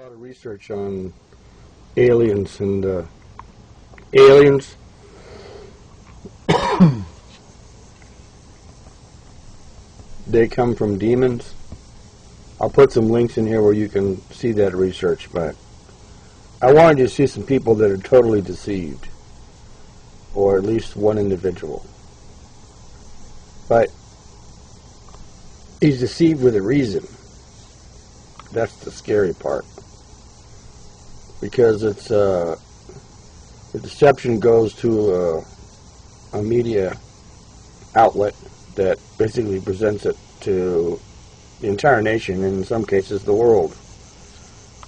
lot of research on aliens, and aliens they come from demons. I'll put some links in here where you can see that research, but I wanted you to see some people that are totally deceived, or at least one individual. But he's deceived with a reason. That's the scary part. Because it's the deception goes to a media outlet that basically presents it to the entire nation, and in some cases the world.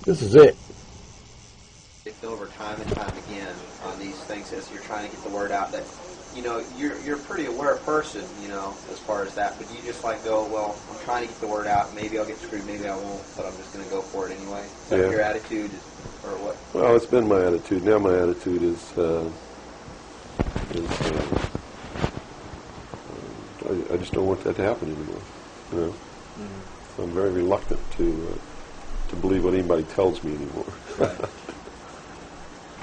This is it. Over time and time again on these things as you're trying to get the word out that, you know, you're a pretty aware person, you know, as far as that, but you just like go, well, I'm trying to get the word out, maybe I'll get screwed, maybe I won't, but I'm just going to go for it anyway. Is that your attitude, or what? Well, it's been my attitude. Now my attitude is I just don't want that to happen anymore, you know. Mm-hmm. I'm very reluctant to believe what anybody tells me anymore. Right.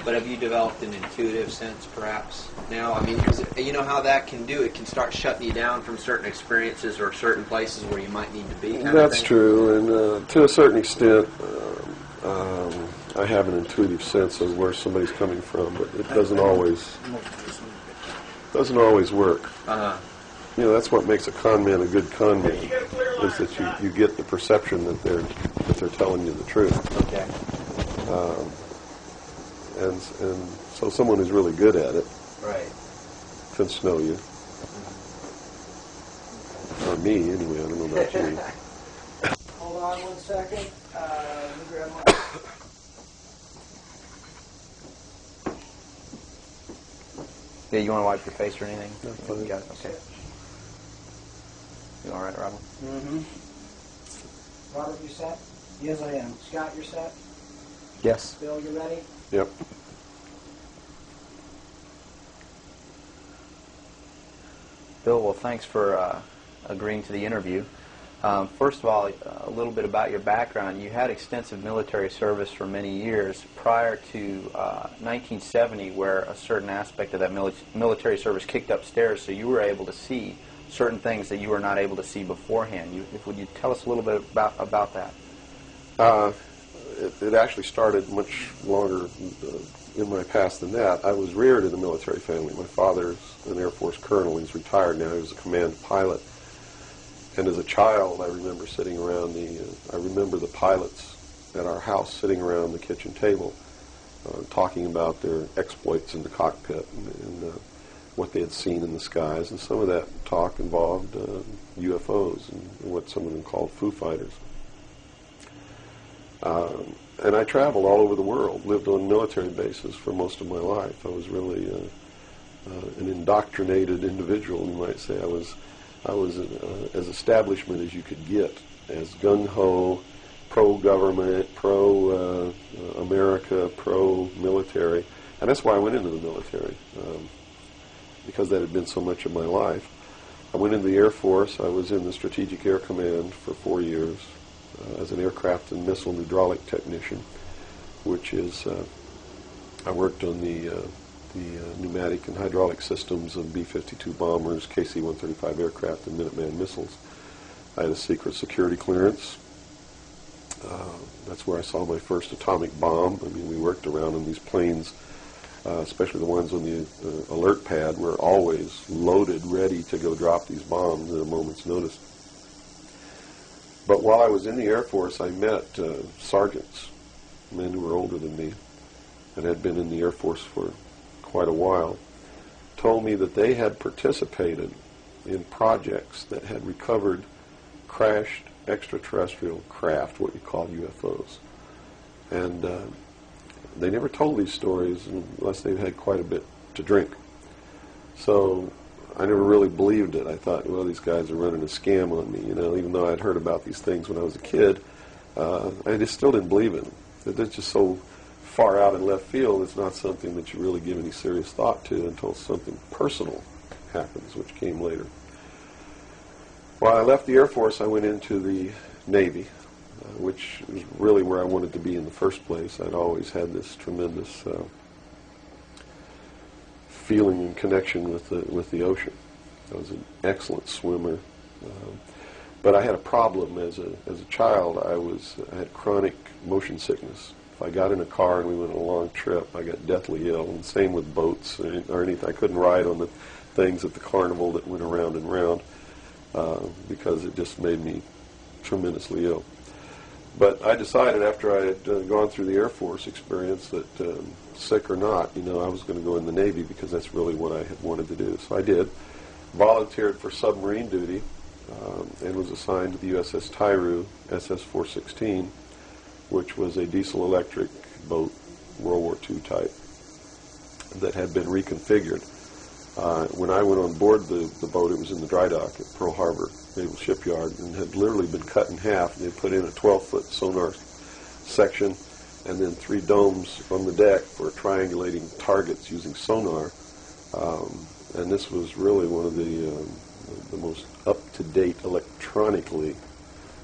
But have you developed an intuitive sense, perhaps, now? I mean, because you know how that can do. It can start shutting you down from certain experiences or certain places where you might need to be. That's true, and to a certain extent, I have an intuitive sense of where somebody's coming from, but it doesn't always work. Uh-huh. You know, that's what makes a con man a good con man, is that you get the perception that they're telling you the truth. Okay. And so someone who's really good at it can know you. Mm-hmm. Or me, anyway. I don't know about you. Hold on 1 second. Let me grab my... Yeah, you want to wipe your face or anything? No, fine. You got it? Okay. You all right, Robert? Mm-hmm. Robert, you set? Yes, I am. Scott, you're set? Yes. Bill, you ready? Yep. Bill, well, thanks for agreeing to the interview. First of all, a little bit about your background. You had extensive military service for many years prior to 1970, where a certain aspect of that military service kicked upstairs, so you were able to see certain things that you were not able to see beforehand. Would you tell us a little bit about that? It actually started much longer in my past than that. I was reared in a military family. My father's an Air Force colonel. He's retired now. He was a command pilot. And as a child, I remember sitting around I remember the pilots at our house sitting around the kitchen table talking about their exploits in the cockpit and what they had seen in the skies. And some of that talk involved UFOs and what some of them called Foo Fighters. And I traveled all over the world, lived on military bases for most of my life. I was really an indoctrinated individual, you might say. I was as establishment as you could get, as gung-ho, pro-government, pro-America, pro-military. And that's why I went into the military, because that had been so much of my life. I went into the Air Force. I was in the Strategic Air Command for 4 years as an aircraft and missile hydraulic technician, which is, I worked on the pneumatic and hydraulic systems of B-52 bombers, KC-135 aircraft, and Minuteman missiles. I had a secret security clearance. That's where I saw my first atomic bomb. I mean, we worked around on these planes, especially the ones on the alert pad, were always loaded, ready to go drop these bombs at a moment's notice. But while I was in the Air Force, I met sergeants, men who were older than me, and had been in the Air Force for quite a while, told me that they had participated in projects that had recovered crashed extraterrestrial craft, what you call UFOs. And they never told these stories unless they'd had quite a bit to drink. So I never really believed it. I thought, well, these guys are running a scam on me, you know, even though I'd heard about these things when I was a kid. I just still didn't believe in them. They're just so far out in left field, it's not something that you really give any serious thought to until something personal happens, which came later. While I left the Air Force, I went into the Navy. which is really where I wanted to be in the first place. I'd always had this tremendous feeling and connection with the ocean. I was an excellent swimmer, but I had a problem as a child. I had chronic motion sickness. If I got in a car and we went on a long trip, I got deathly ill. And same with boats or anything. I couldn't ride on the things at the carnival that went around and round because it just made me tremendously ill. But I decided after I had gone through the Air Force experience that sick or not, I was going to go in the Navy because that's really what I had wanted to do. So I did. Volunteered for submarine duty and was assigned to the USS Tyru, SS-416, which was a diesel-electric boat, World War II type, that had been reconfigured. When I went on board the boat, it was in the dry dock at Pearl Harbor Naval Shipyard and had literally been cut in half. They put in a 12-foot sonar section and then 3 domes on the deck for triangulating targets using sonar. And this was really one of the most up-to-date electronically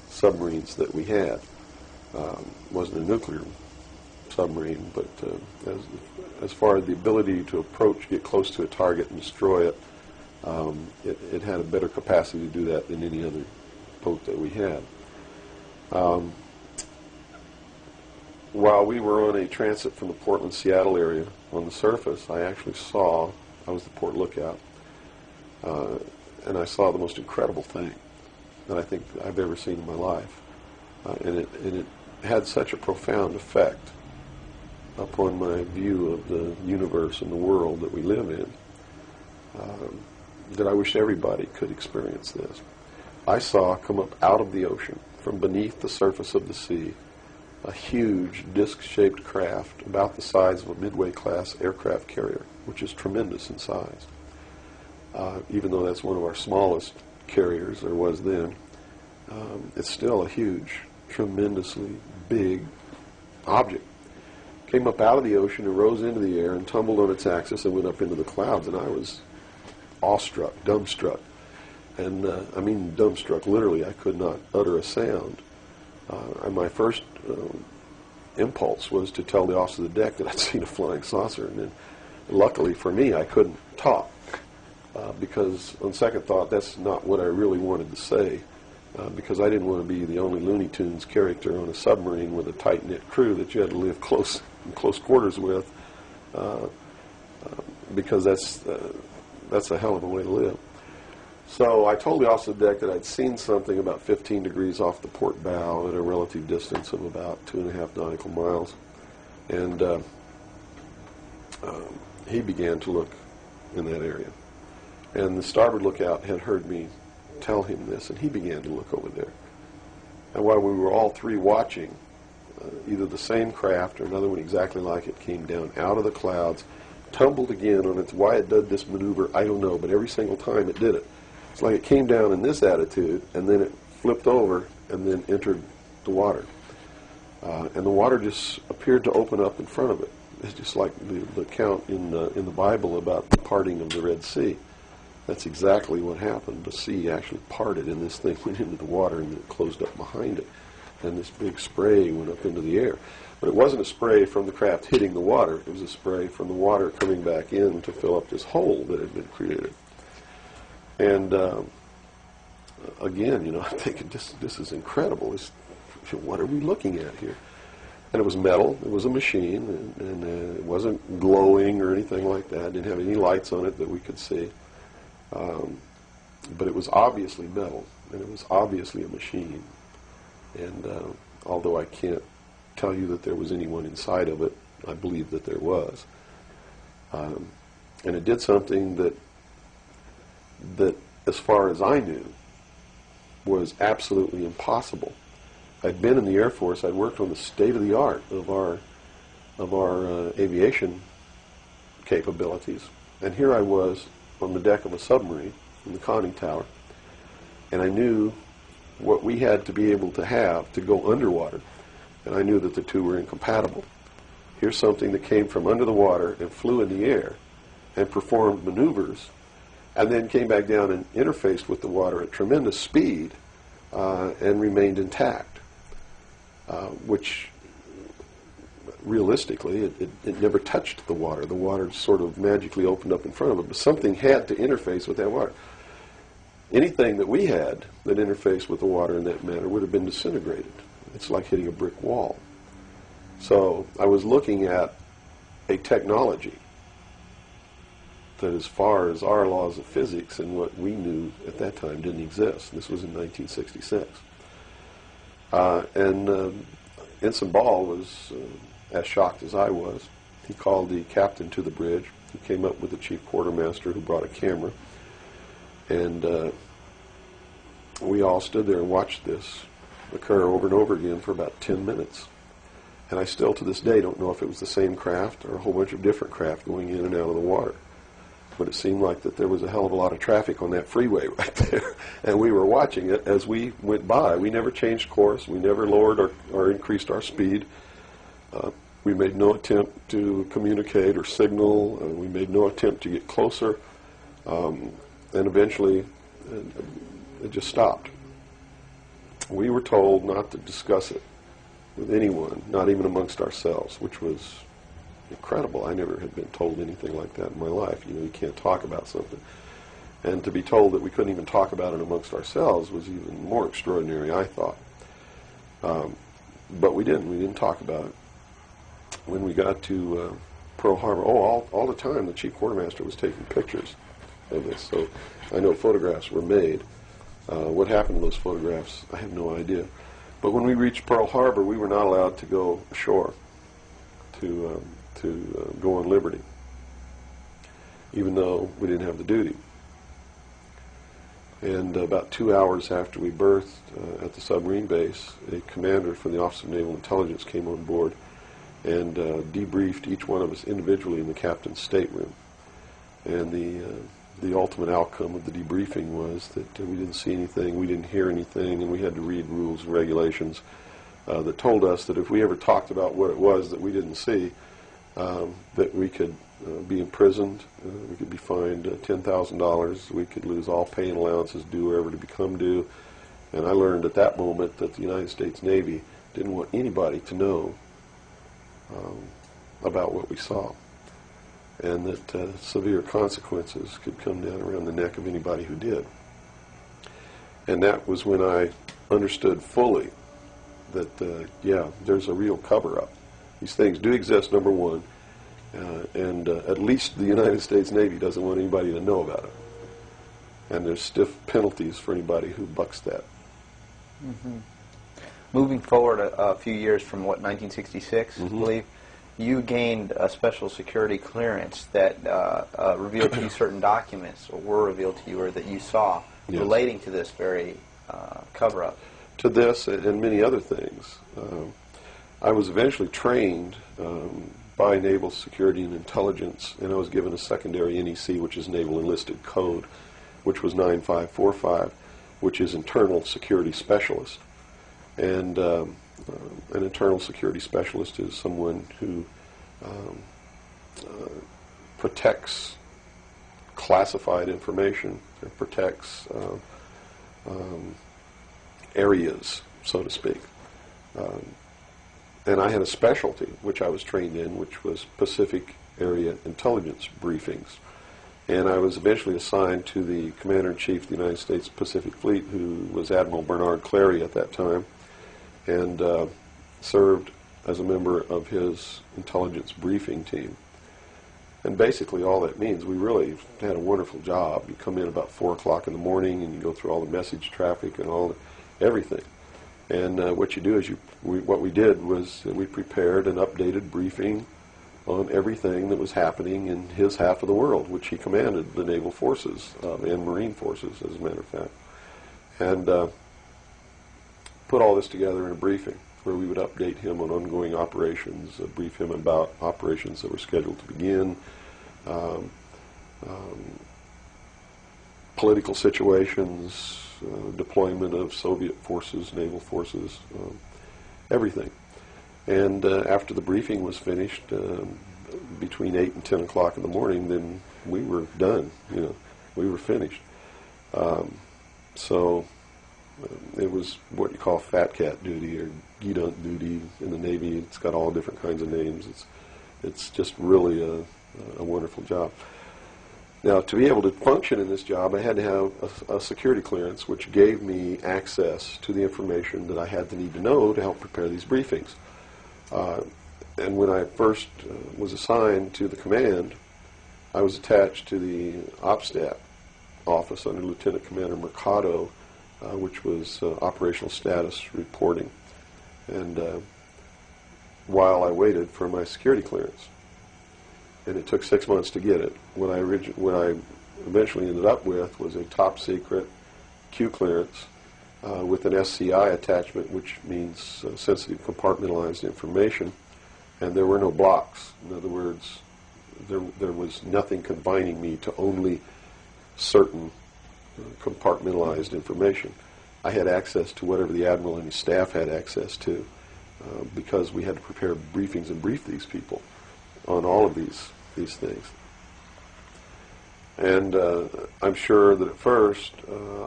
submarines that we had. Wasn't a nuclear submarine, but as far as the ability to approach, get close to a target and destroy it, it had a better capacity to do that than any other boat that we had. While we were on a transit from the Portland-Seattle area on the surface, I was the port lookout, and I saw the most incredible thing that I think I've ever seen in my life. And it had such a profound effect upon my view of the universe and the world that we live in that I wish everybody could experience this. I saw come up out of the ocean, from beneath the surface of the sea, a huge disc-shaped craft about the size of a Midway-class aircraft carrier, which is tremendous in size. Even though that's one of our smallest carriers, or was then, it's still a huge, tremendously big object. Came up out of the ocean and rose into the air and tumbled on its axis and went up into the clouds, and I was awestruck, dumbstruck. And I mean dumbstruck, literally. I could not utter a sound. And my first impulse was to tell the officer of the deck that I'd seen a flying saucer. And then, luckily for me, I couldn't talk because, on second thought, that's not what I really wanted to say. Because I didn't want to be the only Looney Tunes character on a submarine with a tight-knit crew that you had to live in close quarters with, because that's a hell of a way to live. So I told the officer of the deck that I'd seen something about 15 degrees off the port bow at a relative distance of about 2.5 nautical miles. And he began to look in that area. And the starboard lookout had heard me tell him this, and he began to look over there. And while we were all three watching, either the same craft or another one exactly like it came down out of the clouds, tumbled again on its, why it did this maneuver, I don't know, but every single time it did it. It's like it came down in this attitude, and then it flipped over and then entered the water. And the water just appeared to open up in front of it. It's just like the account in the Bible about the parting of the Red Sea. That's exactly what happened. The sea actually parted, and this thing went into the water, and it closed up behind it. And this big spray went up into the air. But it wasn't a spray from the craft hitting the water. It was a spray from the water coming back in to fill up this hole that had been created. And again, I'm thinking, this is incredible. What are we looking at here? And it was metal. It was a machine, and it wasn't glowing or anything like that. It didn't have any lights on it that we could see. But it was obviously metal, and it was obviously a machine. And although I can't tell you that there was anyone inside of it, I believe that there was. And it did something that, as far as I knew, was absolutely impossible. I'd been in the Air Force. I'd worked on the state-of-the-art of our aviation capabilities. And here I was on the deck of a submarine in the conning tower, and I knew what we had to be able to have to go underwater, and I knew that the two were incompatible. Here's something that came from under the water and flew in the air and performed maneuvers, and then came back down and interfaced with the water at tremendous speed and remained intact. which realistically it never touched the water. The water sort of magically opened up in front of it, but something had to interface with that water. Anything that we had that interfaced with the water in that manner would have been disintegrated. It's like hitting a brick wall. So I was looking at a technology that, as far as our laws of physics and what we knew at that time, didn't exist. This was in 1966. Ensign Ball was as shocked as I was. He called the captain to the bridge. He came up with the chief quartermaster, who brought a camera. And we all stood there and watched this occur over and over again for about 10 minutes. And I still, to this day, don't know if it was the same craft or a whole bunch of different craft going in and out of the water. But it seemed like that there was a hell of a lot of traffic on that freeway right there. And we were watching it as we went by. We never changed course. We never lowered or increased our speed. We made no attempt to communicate or signal. We made no attempt to get closer. And eventually, it just stopped. We were told not to discuss it with anyone, not even amongst ourselves, which was incredible. I never had been told anything like that in my life. You know, you can't talk about something. And to be told that we couldn't even talk about it amongst ourselves was even more extraordinary, I thought. But we didn't. We didn't talk about it. When we got to Pearl Harbor, all the time the chief quartermaster was taking pictures of this. So I know photographs were made. What happened to those photographs, I have no idea. But when we reached Pearl Harbor, we were not allowed to go ashore to go on liberty, even though we didn't have the duty. And about 2 hours after we berthed at the submarine base, a commander from the Office of Naval Intelligence came on board and debriefed each one of us individually in the captain's stateroom. And the ultimate outcome of the debriefing was that we didn't see anything, we didn't hear anything, and we had to read rules and regulations that told us that if we ever talked about what it was that we didn't see, that we could be imprisoned, we could be fined $10,000, we could lose all pay and allowances due or ever to become due. And I learned at that moment that the United States Navy didn't want anybody to know about what we saw, and that severe consequences could come down around the neck of anybody who did. And that was when I understood fully that, yeah, there's a real cover-up. These things do exist, number one, and at least the United States Navy doesn't want anybody to know about it. And there's stiff penalties for anybody who bucks that. Mm-hmm. Moving forward a few years from, 1966, I believe, you gained a special security clearance that revealed to you certain documents, or were revealed to you, or that you saw, relating to this very cover-up. To this and many other things. I was eventually trained by Naval Security and Intelligence, and I was given a secondary NEC, which is Naval Enlisted Code, which was 9545, which is Internal Security Specialist. And an internal security specialist is someone who protects classified information, and protects areas, so to speak. And I had a specialty, which I was trained in, which was Pacific Area Intelligence Briefings. And I was eventually assigned to the Commander-in-Chief of the United States Pacific Fleet, who was Admiral Bernard Clary at that time, and served as a member of his intelligence briefing team. And basically all that means, we really had a wonderful job. You come in about 4 o'clock in the morning and you go through all the message traffic and everything. And what you do is what we did was that we prepared an updated briefing on everything that was happening in his half of the world, which he commanded the naval forces and marine forces, as a matter of fact. And put all this together in a briefing where we would update him on ongoing operations, brief him about operations that were scheduled to begin, political situations, deployment of Soviet forces, naval forces, everything. And after the briefing was finished, between 8 and 10 o'clock in the morning, then we were done. We were finished. So It was what you call fat cat duty or gedunk duty in the Navy. It's got all different kinds of names. It's just really a wonderful job. Now, to be able to function in this job, I had to have a security clearance, which gave me access to the information that I had to need to know to help prepare these briefings. And when I first was assigned to the command, I was attached to the OPSTAT office under Lieutenant Commander Mercado, which was operational status reporting. And while I waited for my security clearance, and it took 6 months to get it, what I eventually ended up with was a top secret Q clearance with an SCI attachment, which means sensitive compartmentalized information, and there were no blocks. In other words, there was nothing confining me to only certain compartmentalized information. I had access to whatever the Admiral and his staff had access to because we had to prepare briefings and brief these people on all of these things. And I'm sure that at first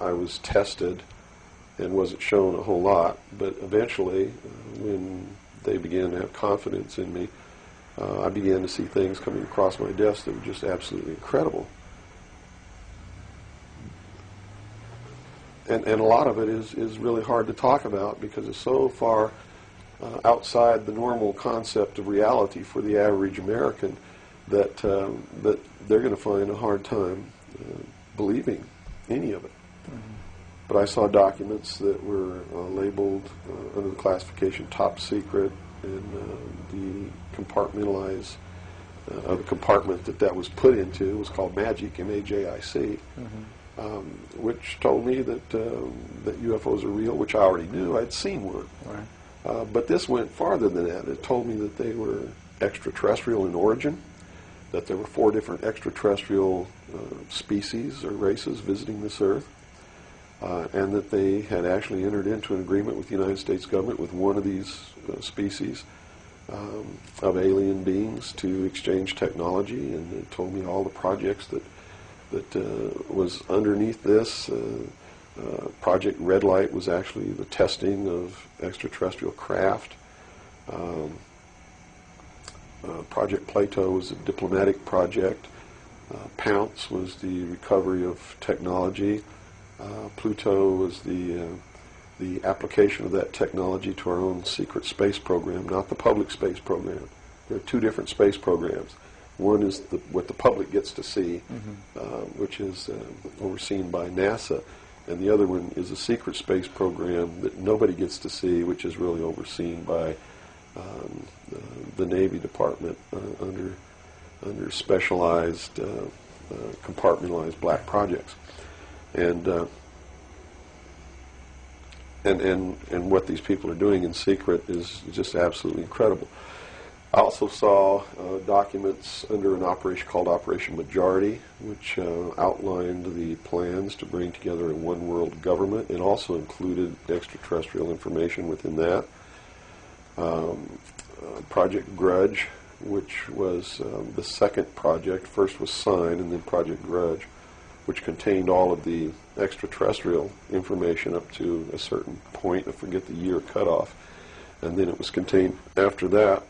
I was tested and wasn't shown a whole lot, but eventually when they began to have confidence in me, I began to see things coming across my desk that were just absolutely incredible. And a lot of it is really hard to talk about because it's so far outside the normal concept of reality for the average American that they're going to find a hard time believing any of it. Mm-hmm. But I saw documents that were labeled under the classification top secret, and the compartmentalized the compartment that was put into was called MAGIC, M-A-J-I-C. Mm-hmm. Which told me that UFOs are real, which I already knew. I'd seen one. Right. But this went farther than that. It told me that they were extraterrestrial in origin, that there were 4 different extraterrestrial species or races visiting this Earth, and that they had actually entered into an agreement with the United States government with one of these species of alien beings to exchange technology, and it told me all the projects that was underneath this. Project Red Light was actually the testing of extraterrestrial craft. Project Plato was a diplomatic project. Pounce was the recovery of technology. Pluto was the application of that technology to our own secret space program, not the public space program. There are 2 different space programs. One is what the public gets to see, mm-hmm. Which is overseen by NASA, and the other one is a secret space program that nobody gets to see, which is really overseen by the Navy Department under specialized, compartmentalized black projects, and what these people are doing in secret is just absolutely incredible. I also saw documents under an operation called Operation Majority, which outlined the plans to bring together a one-world government. It also included extraterrestrial information within that. Project Grudge, which was the second project. First was Sign, and then Project Grudge, which contained all of the extraterrestrial information up to a certain point. I forget the year cutoff. And then it was contained after that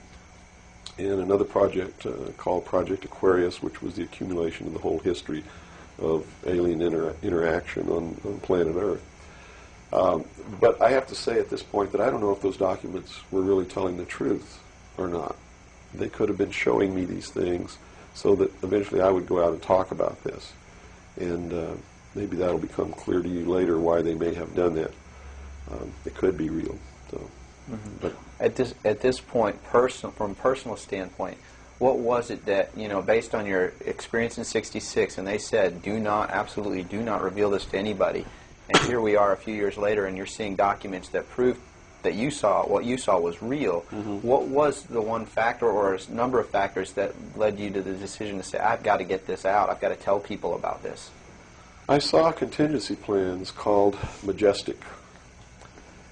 in another project called Project Aquarius, which was the accumulation of the whole history of alien interaction on planet Earth. But I have to say at this point that I don't know if those documents were really telling the truth or not. They could have been showing me these things so that eventually I would go out and talk about this. And maybe that'll become clear to you later why they may have done that. It could be real. So. Mm-hmm. But at this point, from a personal standpoint, what was it that, based on your experience in '66, and they said, absolutely do not reveal this to anybody, and here we are a few years later, and you're seeing documents that prove that what you saw was real. Mm-hmm. What was the one factor or a number of factors that led you to the decision to say, I've got to get this out, I've got to tell people about this? I saw contingency plans called Majestic.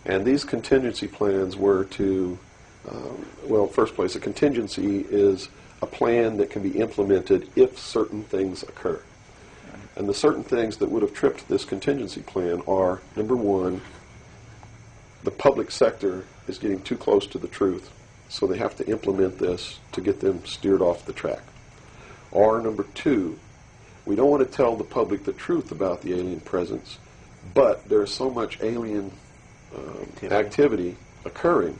And these contingency plans were to, first place, a contingency is a plan that can be implemented if certain things occur. And the certain things that would have tripped this contingency plan are, number one, the public sector is getting too close to the truth, so they have to implement this to get them steered off the track. Or number two, we don't want to tell the public the truth about the alien presence, but there's so much alien activity occurring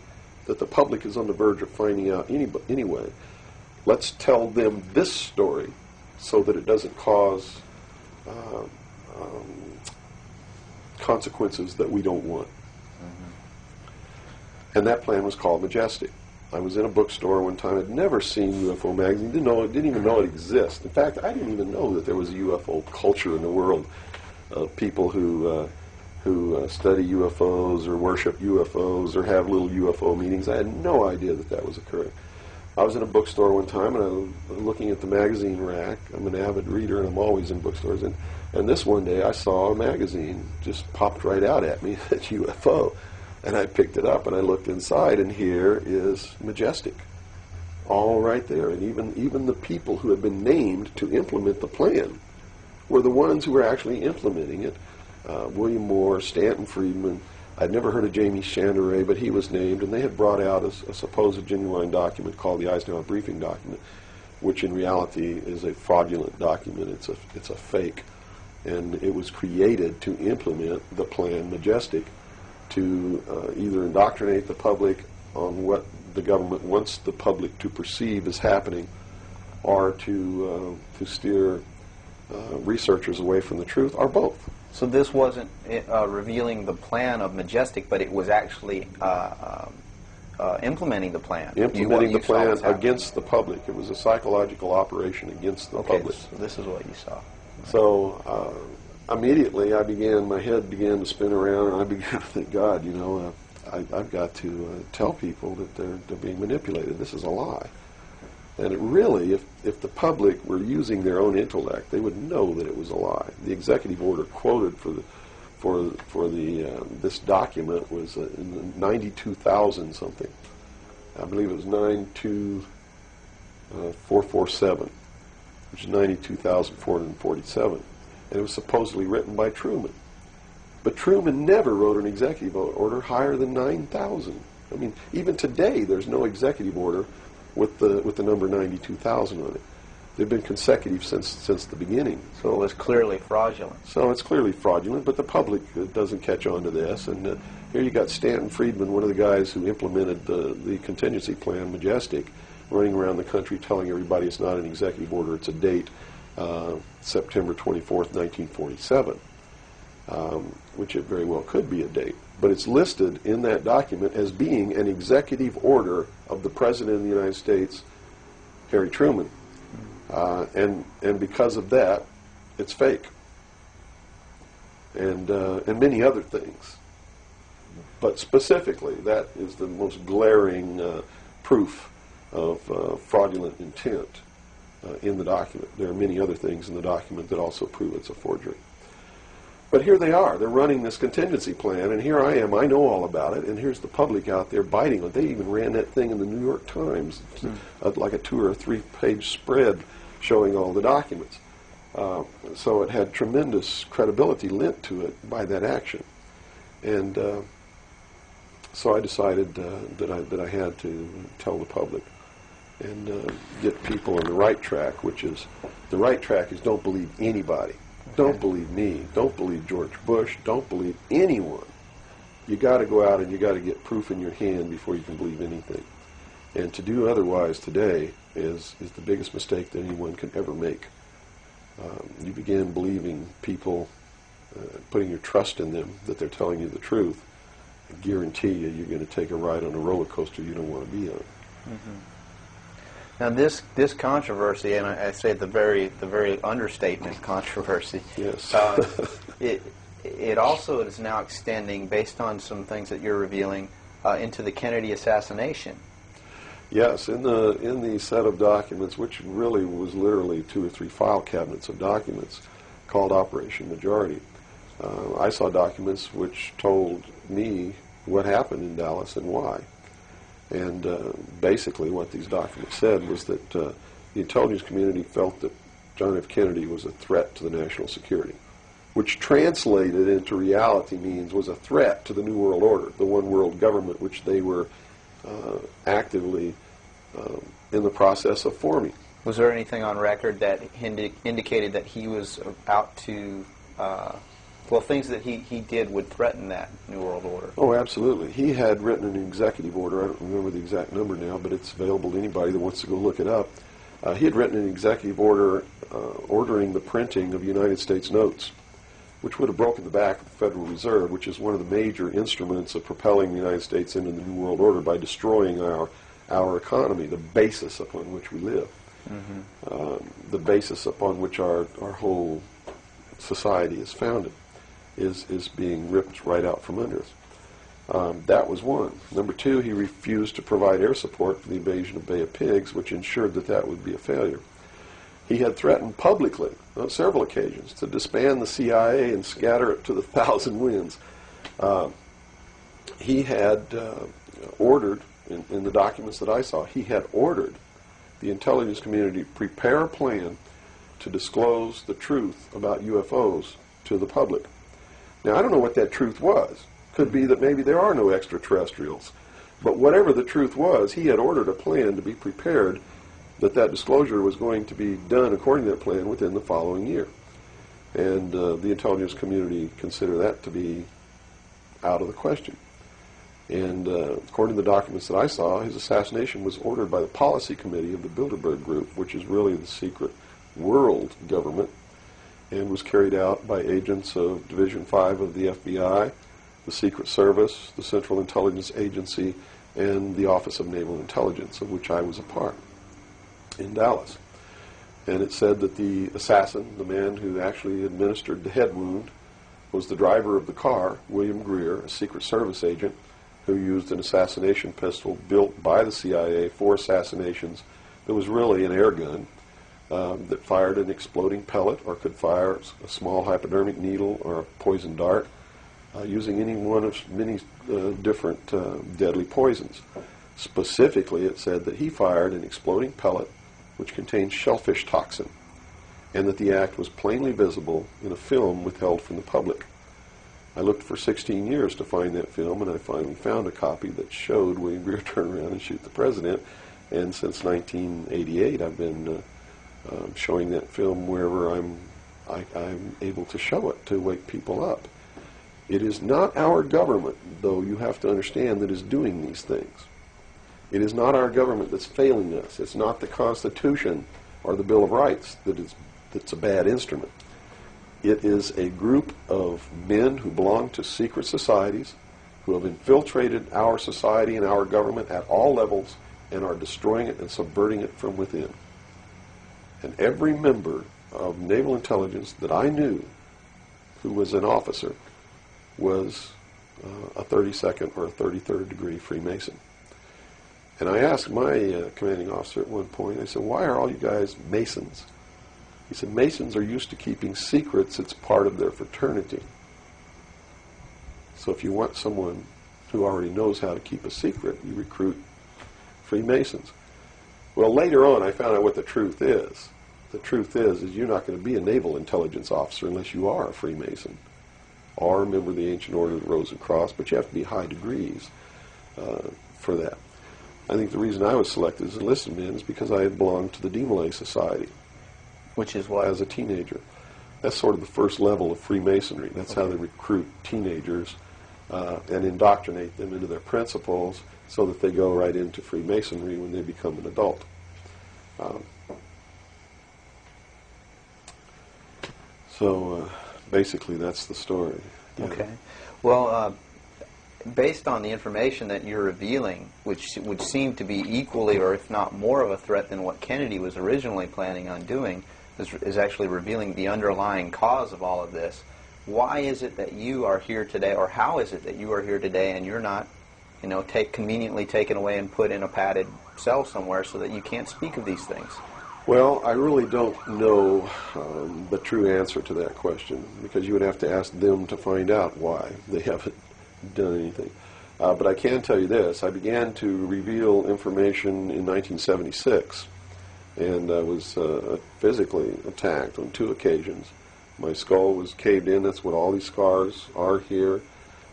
that the public is on the verge of finding out anyway. Let's tell them this story so that it doesn't cause consequences that we don't want. And that plan was called Majestic. I was in a bookstore one time. I'd never seen UFO magazine. Didn't even know it existed. In fact, I didn't even know that there was a UFO culture in the world of people who study UFOs or worship UFOs or have little UFO meetings. I had no idea that that was occurring. I was in a bookstore one time and I was looking at the magazine rack. I'm an avid reader and I'm always in bookstores. And this one day I saw a magazine just popped right out at me, at UFO. And I picked it up and I looked inside, and here is Majestic, all right there. And even the people who had been named to implement the plan were the ones who were actually implementing it. William Moore, Stanton Friedman. I'd never heard of Jamie Chanderay, but he was named, and they had brought out a supposed genuine document called the Eisenhower Briefing Document, which in reality is a fraudulent document. It's a fake, and it was created to implement the plan Majestic, to either indoctrinate the public on what the government wants the public to perceive as happening, or to steer researchers away from the truth, or both. So this wasn't revealing the plan of Majestic, but it was actually implementing the plan. Implementing the plan against the public. It was a psychological operation against the public. So this is what you saw. So immediately my head began to spin around, and I began to think, God, I've got to tell people that they're being manipulated. This is a lie. And it really, if the public were using their own intellect, they would know that it was a lie. The executive order quoted for this document was 92,000 something. I believe it was 92447, which is 92,447. And it was supposedly written by Truman. But Truman never wrote an executive order higher than 9,000. I mean, even today, there's no executive order with the number 92,000 on it. They've been consecutive since the beginning. So it was clearly fraudulent. So it's clearly fraudulent, but the public doesn't catch on to this. And here you got Stanton Friedman, one of the guys who implemented the contingency plan, Majestic, running around the country telling everybody it's not an executive order, it's a date, September 24th, 1947, which it very well could be a date. But it's listed in that document as being an executive order of the President of the United States, Harry Truman. And because of that, it's fake. And many other things. But specifically, that is the most glaring proof of fraudulent intent in the document. There are many other things in the document that also prove it's a forgery. But here they are. They're running this contingency plan, and here I am. I know all about it, and here's the public out there biting on it. They even ran that thing in the New York Times, like a 2 or 3 page spread showing all the documents. So it had tremendous credibility lent to it by that action. And so I decided that I had to tell the public and get people on the right track, which is, the right track is don't believe anybody. Don't believe me. Don't believe George Bush. Don't believe anyone. You got to go out and you got to get proof in your hand before you can believe anything. And to do otherwise today is the biggest mistake that anyone can ever make. You begin believing people, putting your trust in them, that they're telling you the truth. I guarantee you're going to take a ride on a roller coaster you don't want to be on. Mm-hmm. Now this controversy, and I say the very understatement controversy. Yes. It also is now extending, based on some things that you're revealing, into the Kennedy assassination. Yes, in the set of documents, which really was literally 2 or 3 file cabinets of documents, called Operation Majority, I saw documents which told me what happened in Dallas and why. And basically what these documents said was that the intelligence community felt that John F. Kennedy was a threat to the national security. which translated into reality means was a threat to the New World Order, the one world government which they were actively in the process of forming. Was there anything on record that indicated that he was out to, things that he did would threaten that New World Order? Oh, absolutely. He had written an executive order. I don't remember the exact number now, but it's available to anybody that wants to go look it up. He had written an executive order ordering the printing of United States notes, which would have broken the back of the Federal Reserve, which is one of the major instruments of propelling the United States into the New World Order by destroying our economy, the basis upon which we live, the basis upon which our whole society is founded, is being ripped right out from under us. That was one. Number two, he refused to provide air support for the invasion of Bay of Pigs, which ensured that that would be a failure. He had threatened publicly on several occasions to disband the CIA and scatter it to the thousand winds. He had ordered, in the documents that I saw, he had ordered the intelligence community to prepare a plan to disclose the truth about UFOs to the public. Now, I don't know what that truth was. Could be that maybe there are no extraterrestrials. But whatever the truth was, he had ordered a plan to be prepared that disclosure was going to be done according to that plan within the following year. And the intelligence community considered that to be out of the question. And according to the documents that I saw, his assassination was ordered by the policy committee of the Bilderberg Group, which is really the secret world government, and was carried out by agents of Division 5 of the FBI, the Secret Service, the Central Intelligence Agency, and the Office of Naval Intelligence, of which I was a part, in Dallas. And it said that the assassin, the man who actually administered the head wound, was the driver of the car, William Greer, a Secret Service agent, who used an assassination pistol built by the CIA for assassinations that was really an air gun that fired an exploding pellet or could fire a small hypodermic needle or a poison dart using any one of many different deadly poisons. Specifically, it said that he fired an exploding pellet which contained shellfish toxin, and that the act was plainly visible in a film withheld from the public. I looked for 16 years to find that film, and I finally found a copy that showed William Greer turn around and shoot the president, and since 1988 I've been showing that film wherever I'm able to show it to wake people up. It is not our government, though you have to understand, that is doing these things. It is not our government that's failing us. It's not the Constitution or the Bill of Rights that's a bad instrument. It is a group of men who belong to secret societies who have infiltrated our society and our government at all levels and are destroying it and subverting it from within. And every member of naval intelligence that I knew who was an officer was a 32nd or a 33rd degree Freemason. And I asked my commanding officer at one point, I said, why are all you guys Masons? He said, Masons are used to keeping secrets. It's part of their fraternity. So if you want someone who already knows how to keep a secret, you recruit Freemasons. Well, later on, I found out what the truth is. The truth is you're not going to be a naval intelligence officer unless you are a Freemason or a member of the Ancient Order of the Rose and Cross, but you have to be high degrees for that. I think the reason I was selected as enlisted man is because I had belonged to the Demolay Society. Which is what? As a teenager. That's sort of the first level of Freemasonry. That's how they recruit teenagers and indoctrinate them into their principles so that they go right into Freemasonry when they become an adult. So basically that's the story. Yeah. Okay. Well, based on the information that you're revealing, which would seem to be equally or if not more of a threat than what Kennedy was originally planning on doing, is actually revealing the underlying cause of all of this. Why is it that you are here today, or how is it that you are here today and you're not, conveniently taken away and put in a padded cell somewhere so that you can't speak of these things? Well, I really don't know the true answer to that question, because you would have to ask them to find out why they haven't done anything. But I can tell you this. I began to reveal information in 1976, and I was physically attacked on 2 occasions My skull was caved in. That's what all these scars are here.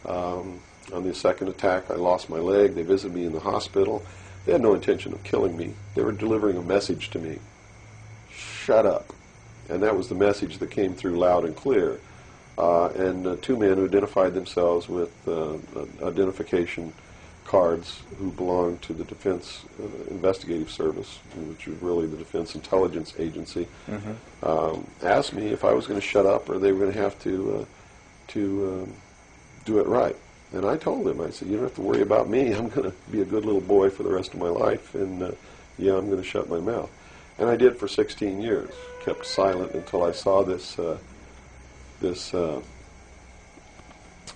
On the second attack, I lost my leg. They visited me in the hospital. They had no intention of killing me. They were delivering a message to me. Shut up. And that was the message that came through loud and clear. And two men who identified themselves with identification cards who belonged to the Defense Investigative Service, which is really the Defense Intelligence Agency, asked me if I was going to shut up or they were going to have to do it right. And I told them, I said, you don't have to worry about me. I'm going to be a good little boy for the rest of my life, and yeah, I'm going to shut my mouth. And I did for 16 years, kept silent until I saw this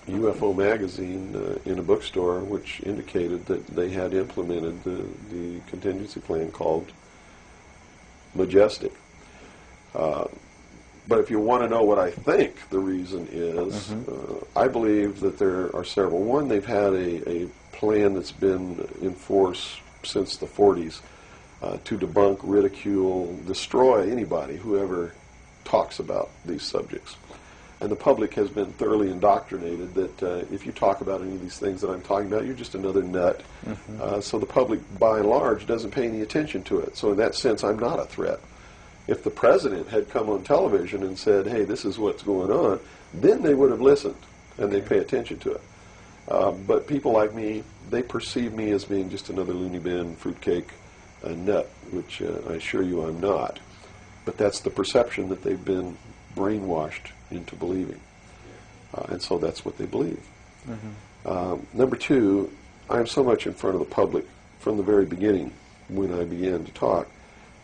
UFO magazine in a bookstore, which indicated that they had implemented the contingency plan called Majestic. But if you want to know what I think the reason is, I believe that there are several. One, they've had a plan that's been in force since the 40s to debunk, ridicule, destroy anybody who ever talks about these subjects. And the public has been thoroughly indoctrinated that if you talk about any of these things that I'm talking about, you're just another nut. So the public, by and large, doesn't pay any attention to it. So in that sense, I'm not a threat. If the president had come on television and said, hey, this is what's going on, then they would have listened and they pay attention to it. But people like me, they perceive me as being just another loony bin, fruitcake, nut, which I assure you I'm not. But that's the perception that they've been brainwashed into believing. And so that's what they believe. Number two, I'm so much in front of the public from the very beginning when I began to talk.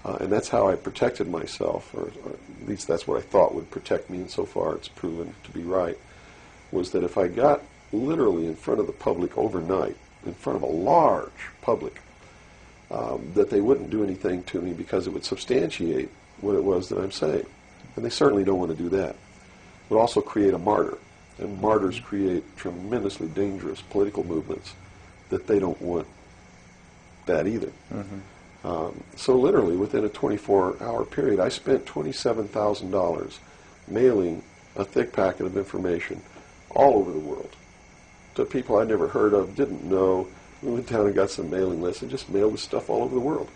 And that's how I protected myself, or at least that's what I thought would protect me, and so far it's proven to be right, was that if I got literally in front of the public overnight, in front of a large public, that they wouldn't do anything to me because it would substantiate what it was that I'm saying. And they certainly don't want to do that. It would also create a martyr, and martyrs create tremendously dangerous political movements that they don't want that either. So literally, within a 24-hour period, I spent $27,000 mailing a thick packet of information all over the world to people I never heard of, didn't know. We went down and got some mailing lists and just mailed this stuff all over the world.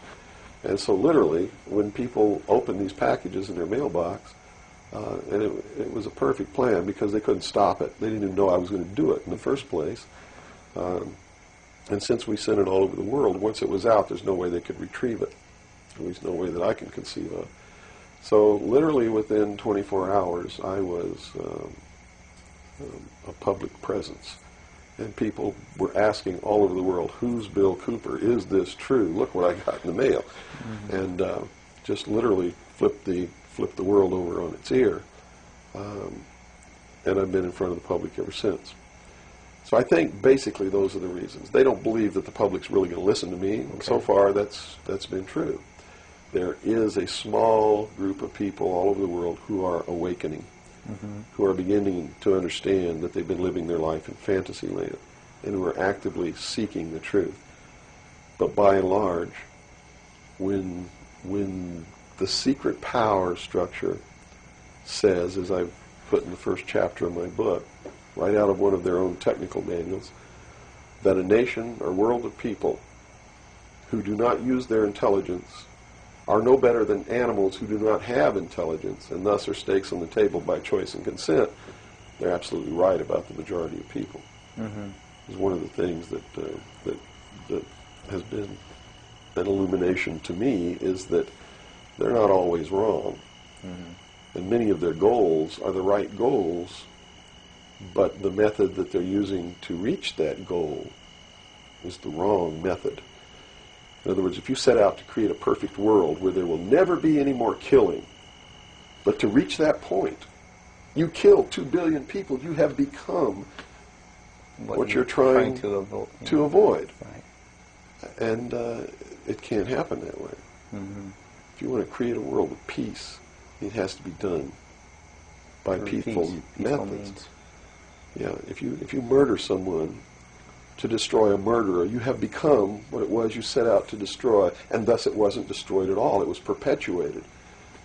And so literally, when people opened these packages in their mailbox, and it was a perfect plan because they couldn't stop it. They didn't even know I was going to do it in the first place. And since we sent it all over the world, once it was out, there's no way they could retrieve it. At least no way that I can conceive of. So literally within 24 hours, I was a public presence. And people were asking all over the world, who's Bill Cooper? Is this true? Look what I got in the mail. And just literally flipped the world over on its ear. And I've been in front of the public ever since. So I think basically those are the reasons. They don't believe that the public's really going to listen to me. And so far, that's been true. There is a small group of people all over the world who are awakening, who are beginning to understand that they've been living their life in fantasy land, and who are actively seeking the truth. But by and large, when the secret power structure says, as I've put in the first chapter of my book, right out of one of their own technical manuals, that a nation or world of people who do not use their intelligence are no better than animals who do not have intelligence, and thus are stakes on the table by choice and consent, they're absolutely right about the majority of people. It's one of the things that has been an illumination to me, is that they're not always wrong. And many of their goals are the right goals, but the method that they're using to reach that goal is the wrong method. In other words, if you set out to create a perfect world where there will never be any more killing, but to reach that point, you kill 2 billion people, you have become what you're trying to avoid. Right. And it can't happen that way. If you want to create a world of peace, it has to be done by peaceful methods. Means. Yeah, if you murder someone to destroy a murderer, you have become what it was you set out to destroy, and thus it wasn't destroyed at all. It was perpetuated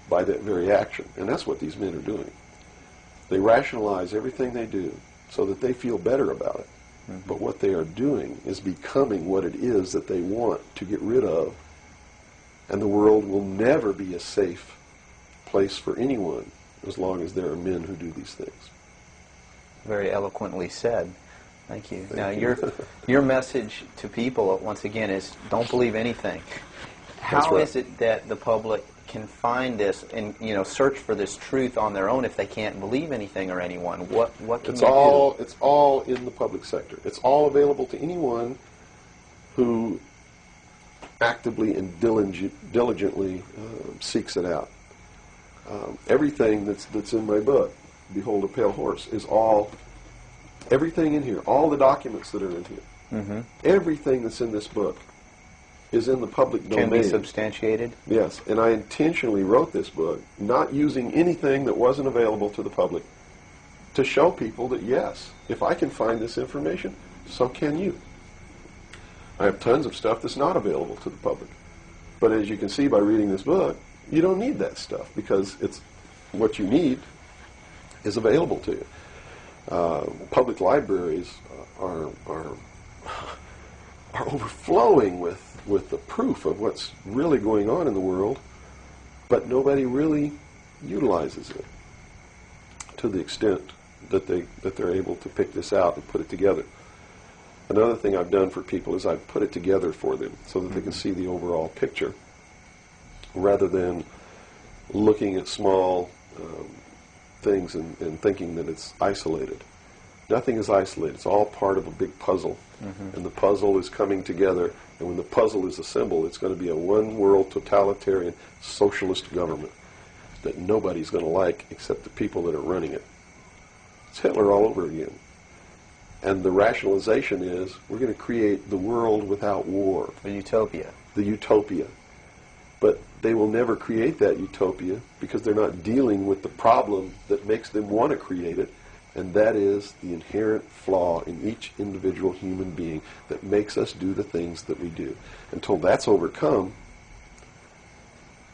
by that very action, and that's what these men are doing. They rationalize everything they do so that they feel better about it. But what they are doing is becoming what it is that they want to get rid of. And the world will never be a safe place for anyone as long as there are men who do these things. Very eloquently said. Thank you. Thank Now, you. your message to people, once again, is don't believe anything. That's How right. is it that the public can find this and search for this truth on their own if they can't believe anything or anyone? What can It's you all in the public sector. It's all available to anyone who actively and diligently seeks it out. Everything that's in my book, Behold a Pale Horse, is everything in here, all the documents that are in here, everything that's in this book is in the public domain. can be substantiated? Yes, and I intentionally wrote this book not using anything that wasn't available to the public to show people that, yes, if I can find this information, so can you. I have tons of stuff that's not available to the public. But as you can see by reading this book, you don't need that stuff because it's what you need is available to you. Public libraries are overflowing with the proof of what's really going on in the world, but nobody really utilizes it to the extent that they're able to pick this out and put it together. Another thing I've done for people is I've put it together for them so that they can see the overall picture rather than looking at small things and thinking that it's isolated. Nothing is isolated. It's all part of a big puzzle. And the puzzle is coming together. And when the puzzle is assembled, it's going to be a one-world totalitarian socialist government that nobody's going to like except the people that are running it. It's Hitler all over again. And the rationalization is we're going to create the world without war. A utopia. The utopia. But they will never create that utopia because they're not dealing with the problem that makes them want to create it, and that is the inherent flaw in each individual human being that makes us do the things that we do. Until that's overcome,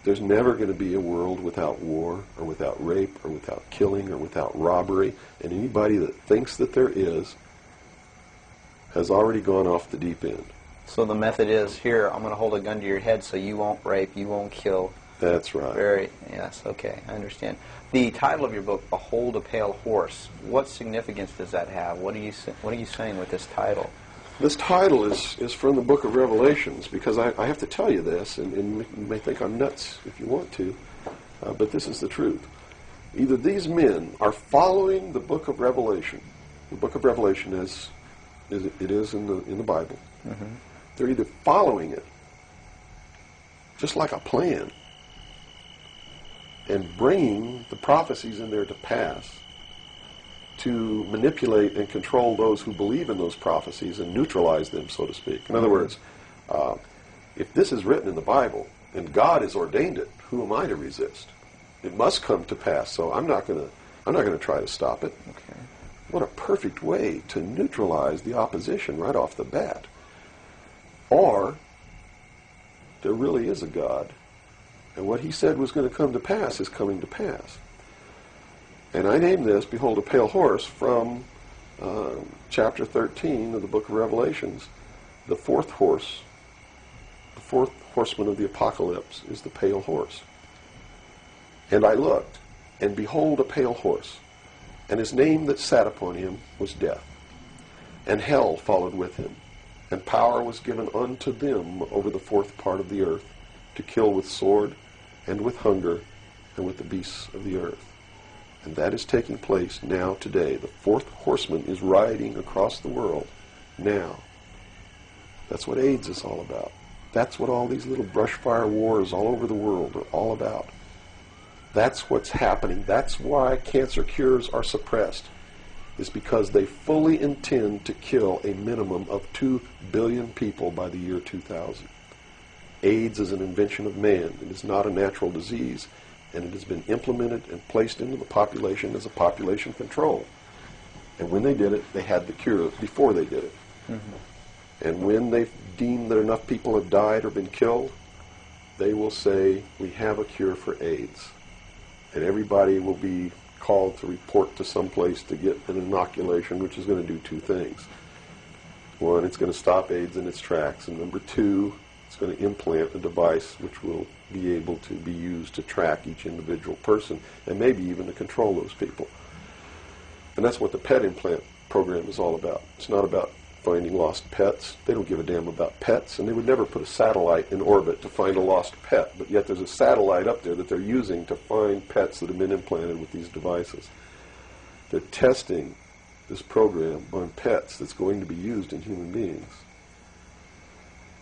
there's never going to be a world without war or without rape or without killing or without robbery, and anybody that thinks that there is has already gone off the deep end. So the method is, here, I'm going to hold a gun to your head so you won't rape, you won't kill. That's right. Yes, okay, I understand. The title of your book, Behold a Pale Horse, what significance does that have? What are you saying with this title? This title is from the book of Revelations, because I have to tell you this, and you may think I'm nuts if you want to, but this is the truth. Either these men are following the book of Revelation. The book of Revelation is in the Bible. They're either following it, just like a plan, and bringing the prophecies in there to pass to manipulate and control those who believe in those prophecies and neutralize them, so to speak. In other words, if this is written in the Bible and God has ordained it, who am I to resist? It must come to pass, so I'm not going to try to stop it. Okay. What a perfect way to neutralize the opposition right off the bat. Or there really is a God, and what he said was going to come to pass is coming to pass. And I named this, Behold a Pale Horse, from chapter 13 of the book of Revelations. The fourth horseman of the apocalypse is the pale horse. And I looked, and behold a pale horse, and his name that sat upon him was Death, and hell followed with him. And power was given unto them over the fourth part of the earth, to kill with sword, and with hunger, and with the beasts of the earth. And that is taking place now today. The fourth horseman is riding across the world now. That's what AIDS is all about. That's what all these little brush fire wars all over the world are all about. That's what's happening. That's why cancer cures are suppressed. Is because they fully intend to kill a minimum of 2 billion people by the year 2000. AIDS is an invention of man. It is not a natural disease, and it has been implemented and placed into the population as a population control. And when they did it, they had the cure before they did it. And when they deem that enough people have died or been killed, they will say, we have a cure for AIDS. And everybody will be called to report to some place to get an inoculation, which is going to do two things. One, it's going to stop AIDS in its tracks, and number two, it's going to implant a device which will be able to be used to track each individual person and maybe even to control those people. And that's what the pet implant program is all about. It's not about finding lost pets. They don't give a damn about pets, and they would never put a satellite in orbit to find a lost pet, but yet there's a satellite up there that they're using to find pets that have been implanted with these devices. They're testing this program on pets that's going to be used in human beings.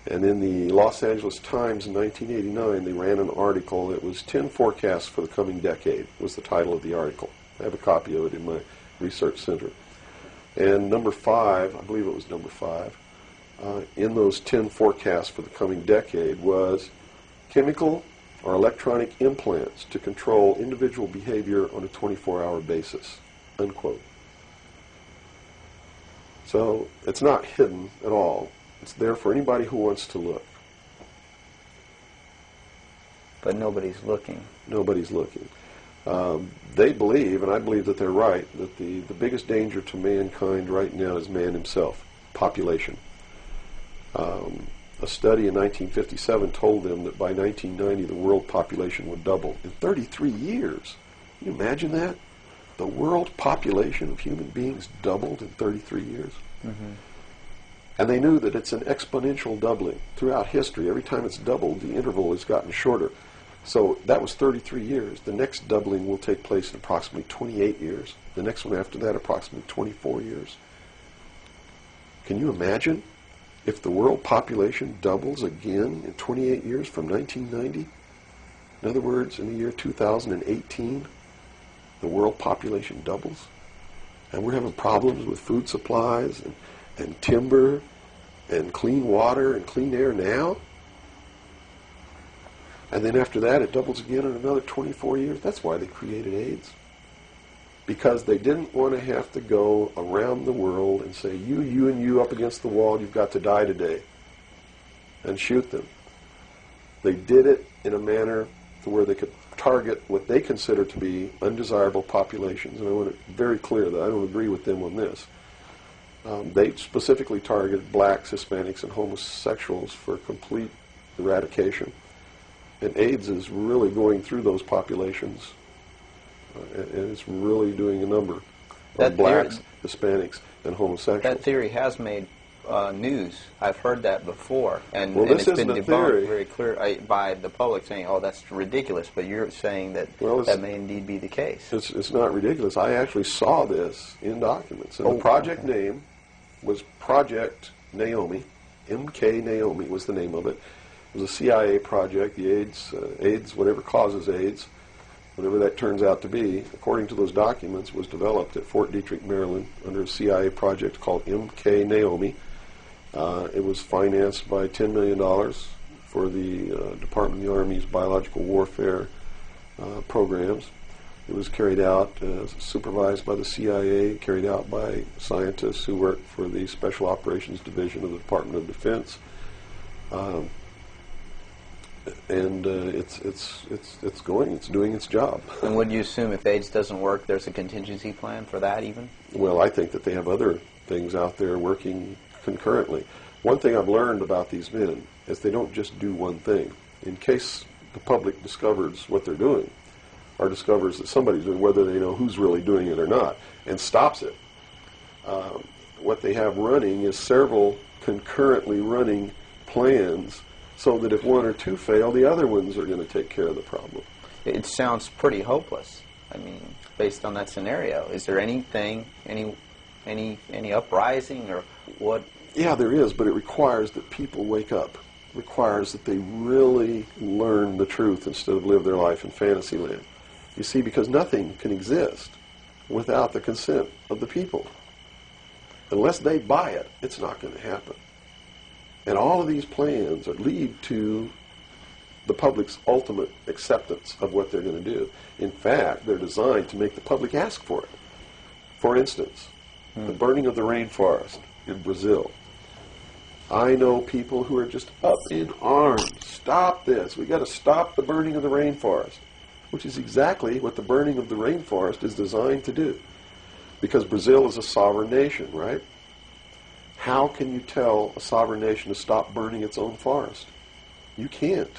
And in the Los Angeles Times in 1989, they ran an article that was 10 forecasts for the coming decade, was the title of the article. I have a copy of it in my research center. And number 5, I believe it was number 5, in those 10 forecasts for the coming decade was chemical or electronic implants to control individual behavior on a 24-hour basis, unquote. So it's not hidden at all. It's there for anybody who wants to look. But nobody's looking. Nobody's looking. They believe, and I believe that they're right, that the biggest danger to mankind right now is man himself, population. A study in 1957 told them that by 1990 the world population would double in 33 years. Can you imagine that? The world population of human beings doubled in 33 years. Mm-hmm. And they knew that it's an exponential doubling. Throughout history, every time it's doubled, the interval has gotten shorter. So that was 33 years. The next doubling will take place in approximately 28 years. The next one after that, approximately 24 years. Can you imagine if the world population doubles again in 28 years from 1990? In other words, in the year 2018, the world population doubles. And we're having problems with food supplies and timber and clean water and clean air now. And then after that, it doubles again in another 24 years. That's why they created AIDS. Because they didn't want to have to go around the world and say, you, and you up against the wall, you've got to die today, and shoot them. They did it in a manner to where they could target what they consider to be undesirable populations. And I want to be very clear that I don't agree with them on this. They specifically targeted blacks, Hispanics, and homosexuals for complete eradication. And AIDS is really going through those populations, and it's really doing a number on blacks, Hispanics, and homosexuals. That theory has made news. I've heard that before, and, well, and this it's been isn't a debunked theory. very clear by the public, saying, "Oh, that's ridiculous." But you're saying that that may indeed be the case. It's not ridiculous. I actually saw this in documents, and the project name was Project Naomi. MK Naomi was the name of it. It was a CIA project. The AIDS, whatever causes AIDS, whatever that turns out to be, according to those documents, was developed at Fort Detrick, Maryland, under a CIA project called MK Naomi. It was financed by $10 million for the Department of the Army's biological warfare programs. It was carried out, supervised by the CIA, carried out by scientists who worked for the Special Operations Division of the Department of Defense. And it's doing its job. And would you assume if AIDS doesn't work, there's a contingency plan for that even? Well, I think that they have other things out there working concurrently. One thing I've learned about these men is they don't just do one thing. In case the public discovers what they're doing, or discovers that somebody's doing, whether they know who's really doing it or not, and stops it, what they have running is several concurrently running plans, so that if one or two fail, the other ones are going to take care of the problem. It sounds pretty hopeless. I mean, based on that scenario, is there anything, any uprising or what? Yeah, there is, but it requires that people wake up. It requires that they really learn the truth instead of live their life in fantasy land. You see, because nothing can exist without the consent of the people. Unless they buy it, it's not going to happen. And all of these plans lead to the public's ultimate acceptance of what they're going to do. In fact, they're designed to make the public ask for it. For instance, the burning of the rainforest in Brazil. I know people who are just up in arms. Stop this. We've got to stop the burning of the rainforest. which is exactly what the burning of the rainforest is designed to do. Because Brazil is a sovereign nation, right? How can you tell a sovereign nation to stop burning its own forest? You can't.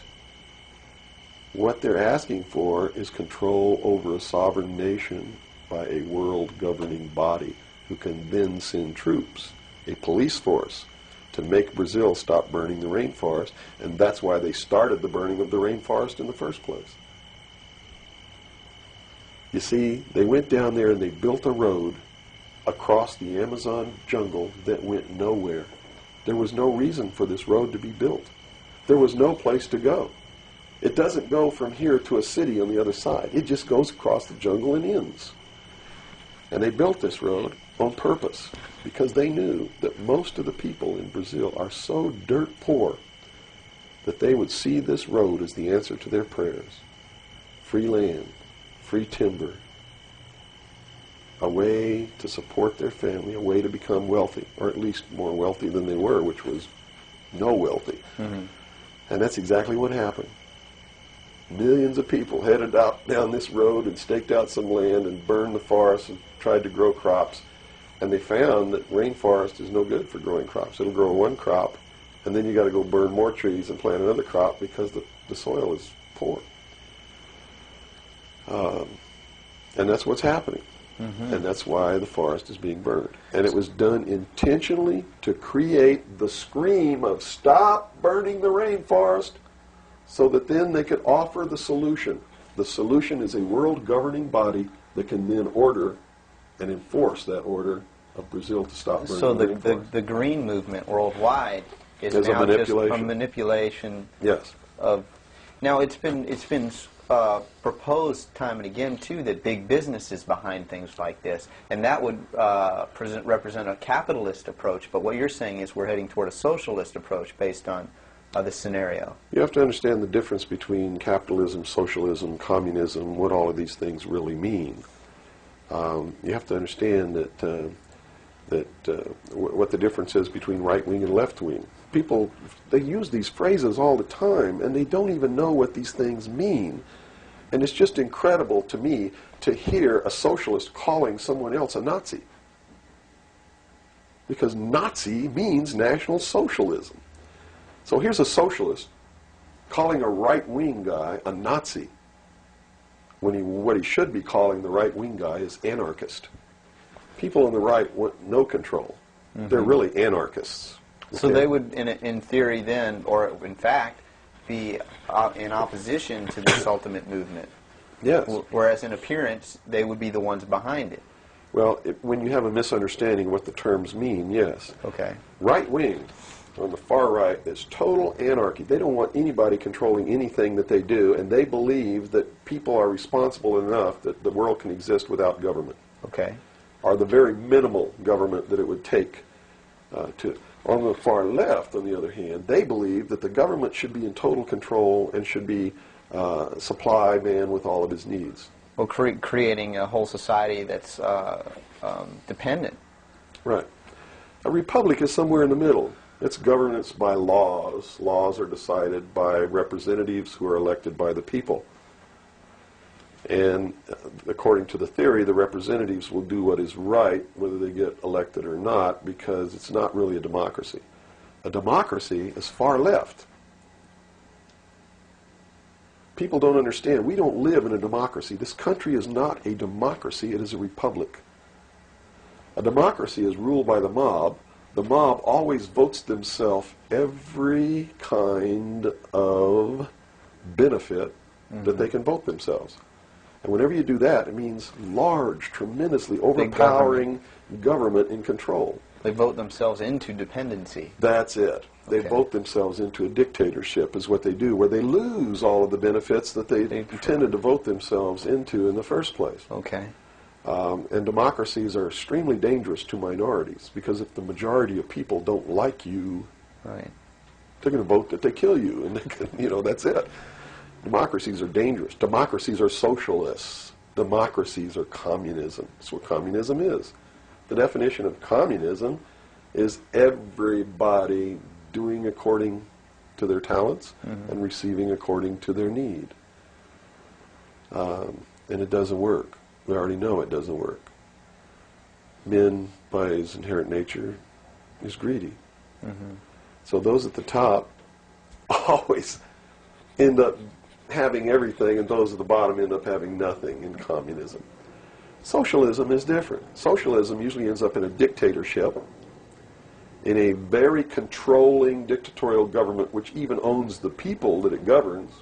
What they're asking for is control over a sovereign nation by a world governing body who can then send troops, a police force, to make Brazil stop burning the rainforest, and that's why they started the burning of the rainforest in the first place. You see, they went down there and they built a road across the Amazon jungle that went nowhere. There was no reason for this road to be built. There was no place to go. It doesn't go from here to a city on the other side. It just goes across the jungle and ends. And they built this road on purpose because they knew that most of the people in Brazil are so dirt poor that they would see this road as the answer to their prayers. Free land, free timber, a way to support their family, a way to become wealthy, or at least more wealthy than they were, which was no wealthy. Mm-hmm. And that's exactly what happened. Millions of people headed out down this road and staked out some land and burned the forest and tried to grow crops. And they found that rainforest is no good for growing crops. It'll grow one crop, and then you got to go burn more trees and plant another crop because the soil is poor. And that's what's happening. Mm-hmm. And that's why the forest is being burned. And it was done intentionally to create the scream of stop burning the rainforest, so that then they could offer the solution. The solution is a world governing body that can then order and enforce that order of Brazil to stop burning so the rainforest. the green movement worldwide is As now a manipulation. just a manipulation Yes. of... Now, it's been proposed time and again, too, that big business is behind things like this, and that would represent a capitalist approach, but what you're saying is we're heading toward a socialist approach based on this scenario. You have to understand the difference between capitalism, socialism, communism, what all of these things really mean. You have to understand what the difference is between right wing and left wing. People, they use these phrases all the time, and they don't even know what these things mean. And it's just incredible to me to hear a socialist calling someone else a Nazi. Because Nazi means National Socialism. So here's a socialist calling a right-wing guy a Nazi, when what he should be calling the right-wing guy is anarchist. People on the right want no control. Mm-hmm. They're really anarchists. So they would, in theory then, or in fact, be in opposition to this ultimate movement. Yes. Whereas in appearance, they would be the ones behind it. Well, when you have a misunderstanding of what the terms mean, yes. Okay. Right-wing on the far right is total anarchy. They don't want anybody controlling anything that they do, and they believe that people are responsible enough that the world can exist without government. Okay. Or the very minimal government that it would take to. On the far left, on the other hand, they believe that the government should be in total control and should be supply man with all of his needs. Well, creating a whole society that's dependent. Right. A republic is somewhere in the middle. It's governance by laws. Laws are decided by representatives who are elected by the people. And according to the theory, the representatives will do what is right, whether they get elected or not, because it's not really a democracy. A democracy is far left. People don't understand. We don't live in a democracy. This country is not a democracy. It is a republic. A democracy is ruled by the mob. The mob always votes themselves every kind of benefit that they can vote themselves. And whenever you do that, it means large, tremendously overpowering government in control. They vote themselves into dependency. That's it. They Okay. vote themselves into a dictatorship is what they do, where they lose all of the benefits that they intended to vote themselves into in the first place. Okay. And democracies are extremely dangerous to minorities, because if the majority of people don't like you, Right. they're going to vote that they kill you, and that's it. Democracies are dangerous. Democracies are socialists. Democracies are communism. That's what communism is. The definition of communism is everybody doing according to their talents and receiving according to their need. And it doesn't work. We already know it doesn't work. Men, by his inherent nature, is greedy. So those at the top always end up having everything, and those at the bottom end up having nothing in communism. Socialism is different. Socialism usually ends up in a dictatorship, in a very controlling dictatorial government which even owns the people that it governs,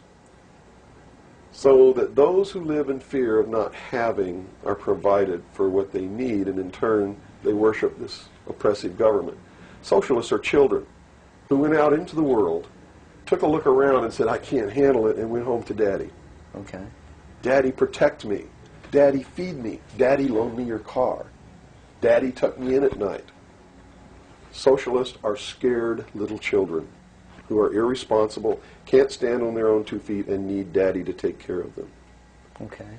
so that those who live in fear of not having are provided for what they need, and in turn they worship this oppressive government. Socialists are children who went out into the world, took a look around and said, I can't handle it, and went home to Daddy. Okay. Daddy, protect me. Daddy, feed me. Daddy, loan me your car. Daddy, tuck me in at night. Socialists are scared little children who are irresponsible, can't stand on their own 2 feet, and need Daddy to take care of them. Okay.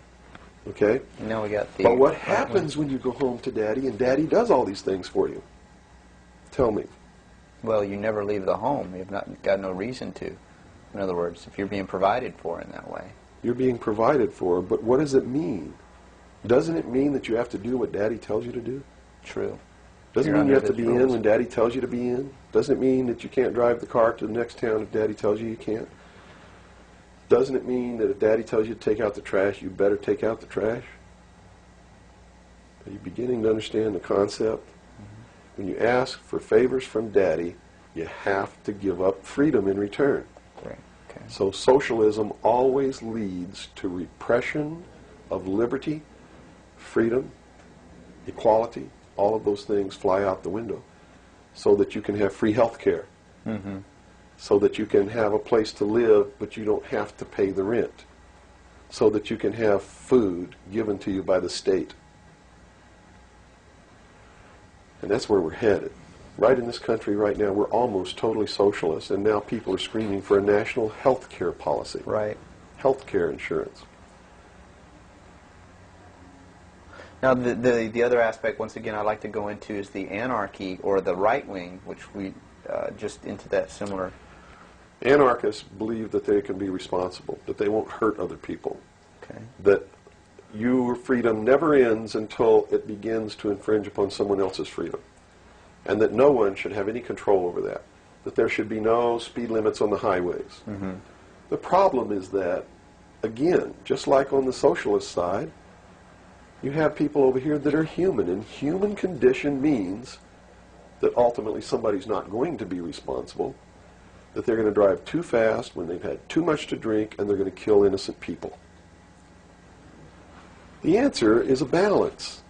Okay? Now we got the... But what happens when you go home to Daddy and Daddy does all these things for you? Tell me. Well, you never leave the home. You've got no reason to. In other words, if you're being provided for in that way. You're being provided for, but what does it mean? Doesn't it mean that you have to do what Daddy tells you to do? True. Doesn't it You're mean you have under to be the in rules. when Daddy tells you to be in? Doesn't it mean that you can't drive the car to the next town if Daddy tells you you can't? Doesn't it mean that if Daddy tells you to take out the trash, you better take out the trash? Are you beginning to understand the concept? When you ask for favors from Daddy, you have to give up freedom in return. Right. Okay. So socialism always leads to repression of liberty, freedom, equality. All of those things fly out the window so that you can have free health care, so that you can have a place to live but you don't have to pay the rent, so that you can have food given to you by the state. And that's where we're headed. Right in this country right now, we're almost totally socialist, and now people are screaming for a national health care policy. Right. Health care insurance. Now, the other aspect, once again, I'd like to go into is the anarchy or the right wing, which we just into that similar. Anarchists believe that they can be responsible, that they won't hurt other people, Okay. that your freedom never ends until it begins to infringe upon someone else's freedom, and that no one should have any control over that there should be no speed limits on the highways. The problem is that, again, just like on the socialist side, you have people over here that are human, and human condition means that ultimately somebody's not going to be responsible, that they're going to drive too fast when they've had too much to drink, and they're going to kill innocent people. The answer is a balance.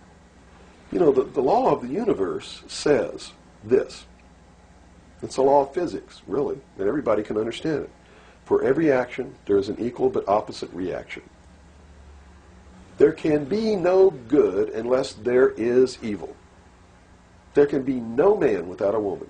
You know, the law of the universe says this. It's a law of physics, really, and everybody can understand it. For every action, there is an equal but opposite reaction. There can be no good unless there is evil. There can be no man without a woman.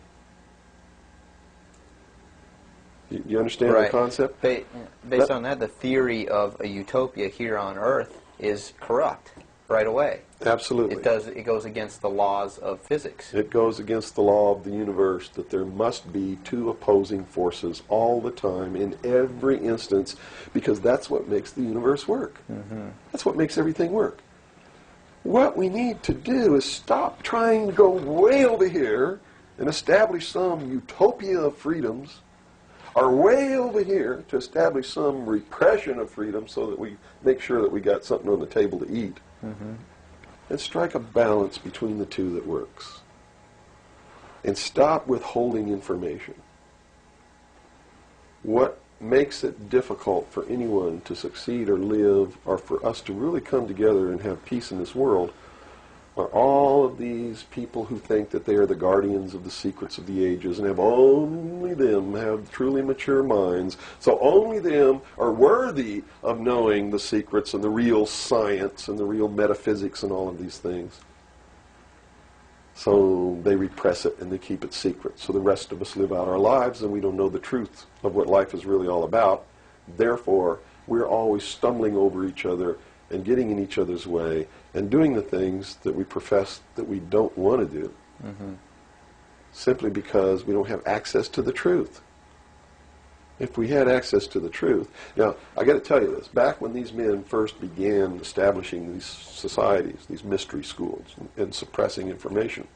You understand the concept? Based on that, the theory of a utopia here on Earth is corrupt right away. Absolutely. It goes against the laws of physics. It goes against the law of the universe that there must be two opposing forces all the time in every instance, because that's what makes the universe work. That's what makes everything work. What we need to do is stop trying to go way over here and establish some utopia of freedoms, or way over here to establish some repression of freedom so that we make sure that we got something on the table to eat. And strike a balance between the two that works. And stop withholding information. What makes it difficult for anyone to succeed or live, or for us to really come together and have peace in this world, are all of these people who think that they are the guardians of the secrets of the ages and have only them have truly mature minds, so only them are worthy of knowing the secrets and the real science and the real metaphysics and all of these things. So they repress it and they keep it secret. So the rest of us live out our lives and we don't know the truth of what life is really all about. Therefore, we're always stumbling over each other and getting in each other's way and doing the things that we profess that we don't want to do, simply because we don't have access to the truth. If we had access to the truth. Now, I got to tell you this. Back when these men first began establishing these societies, these mystery schools, and suppressing information,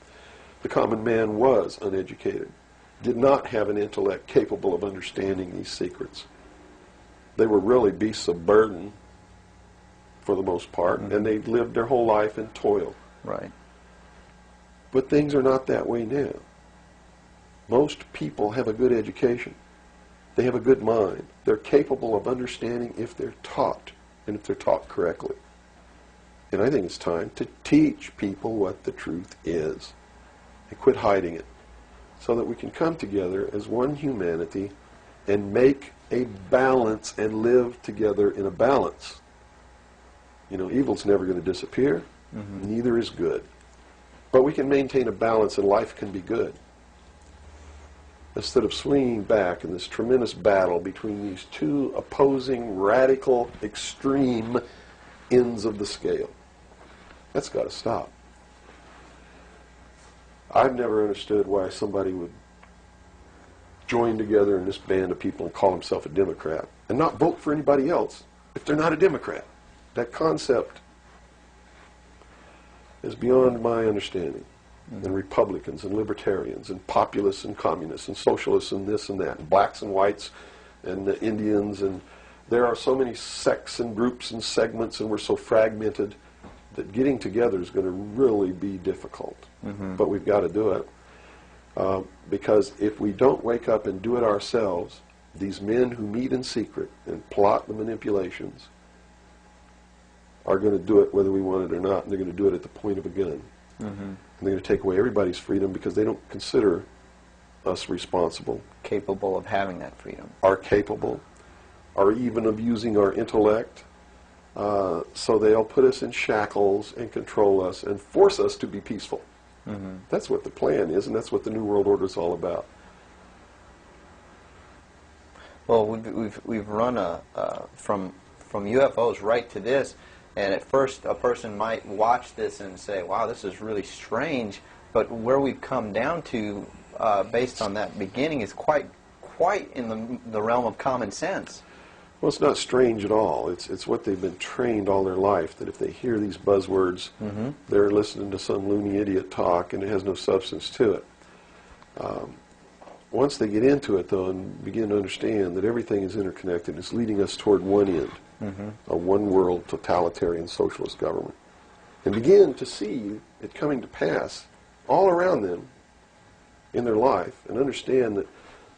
the common man was uneducated, did not have an intellect capable of understanding these secrets. They were really beasts of burden for the most part, and they lived their whole life in toil. Right. But things are not that way now. Most people have a good education. They have a good mind. They're capable of understanding if they're taught, and if they're taught correctly. And I think it's time to teach people what the truth is and quit hiding it, so that we can come together as one humanity and make a balance and live together in a balance. You know, evil's never going to disappear. Neither is good. But we can maintain a balance and life can be good. Instead of swinging back in this tremendous battle between these two opposing, radical, extreme ends of the scale. That's got to stop. I've never understood why somebody would join together in this band of people and call himself a Democrat and not vote for anybody else if they're not a Democrat. That concept is beyond my understanding. And Republicans and Libertarians and Populists and Communists and Socialists and this and that, and blacks and whites and the Indians, and there are so many sects and groups and segments, and we're so fragmented that getting together is going to really be difficult. But we've got to do it. Because if we don't wake up and do it ourselves, these men who meet in secret and plot the manipulations are going to do it whether we want it or not, and they're going to do it at the point of a gun. And they're going to take away everybody's freedom because they don't consider us responsible. Capable of having that freedom. Are capable, are even of using our intellect. So they'll put us in shackles and control us and force us to be peaceful. That's what the plan is, and that's what the New World Order is all about. Well, we've run from UFOs right to this, and at first a person might watch this and say, "Wow, this is really strange." But where we've come down to, based on that beginning, is quite in the realm of common sense. Well, it's not strange at all. It's what they've been trained all their life, that if they hear these buzzwords, they're listening to some loony idiot talk, and it has no substance to it. Once they get into it, though, and begin to understand that everything is interconnected, it's leading us toward one end, a one-world totalitarian socialist government, and begin to see it coming to pass all around them in their life, and understand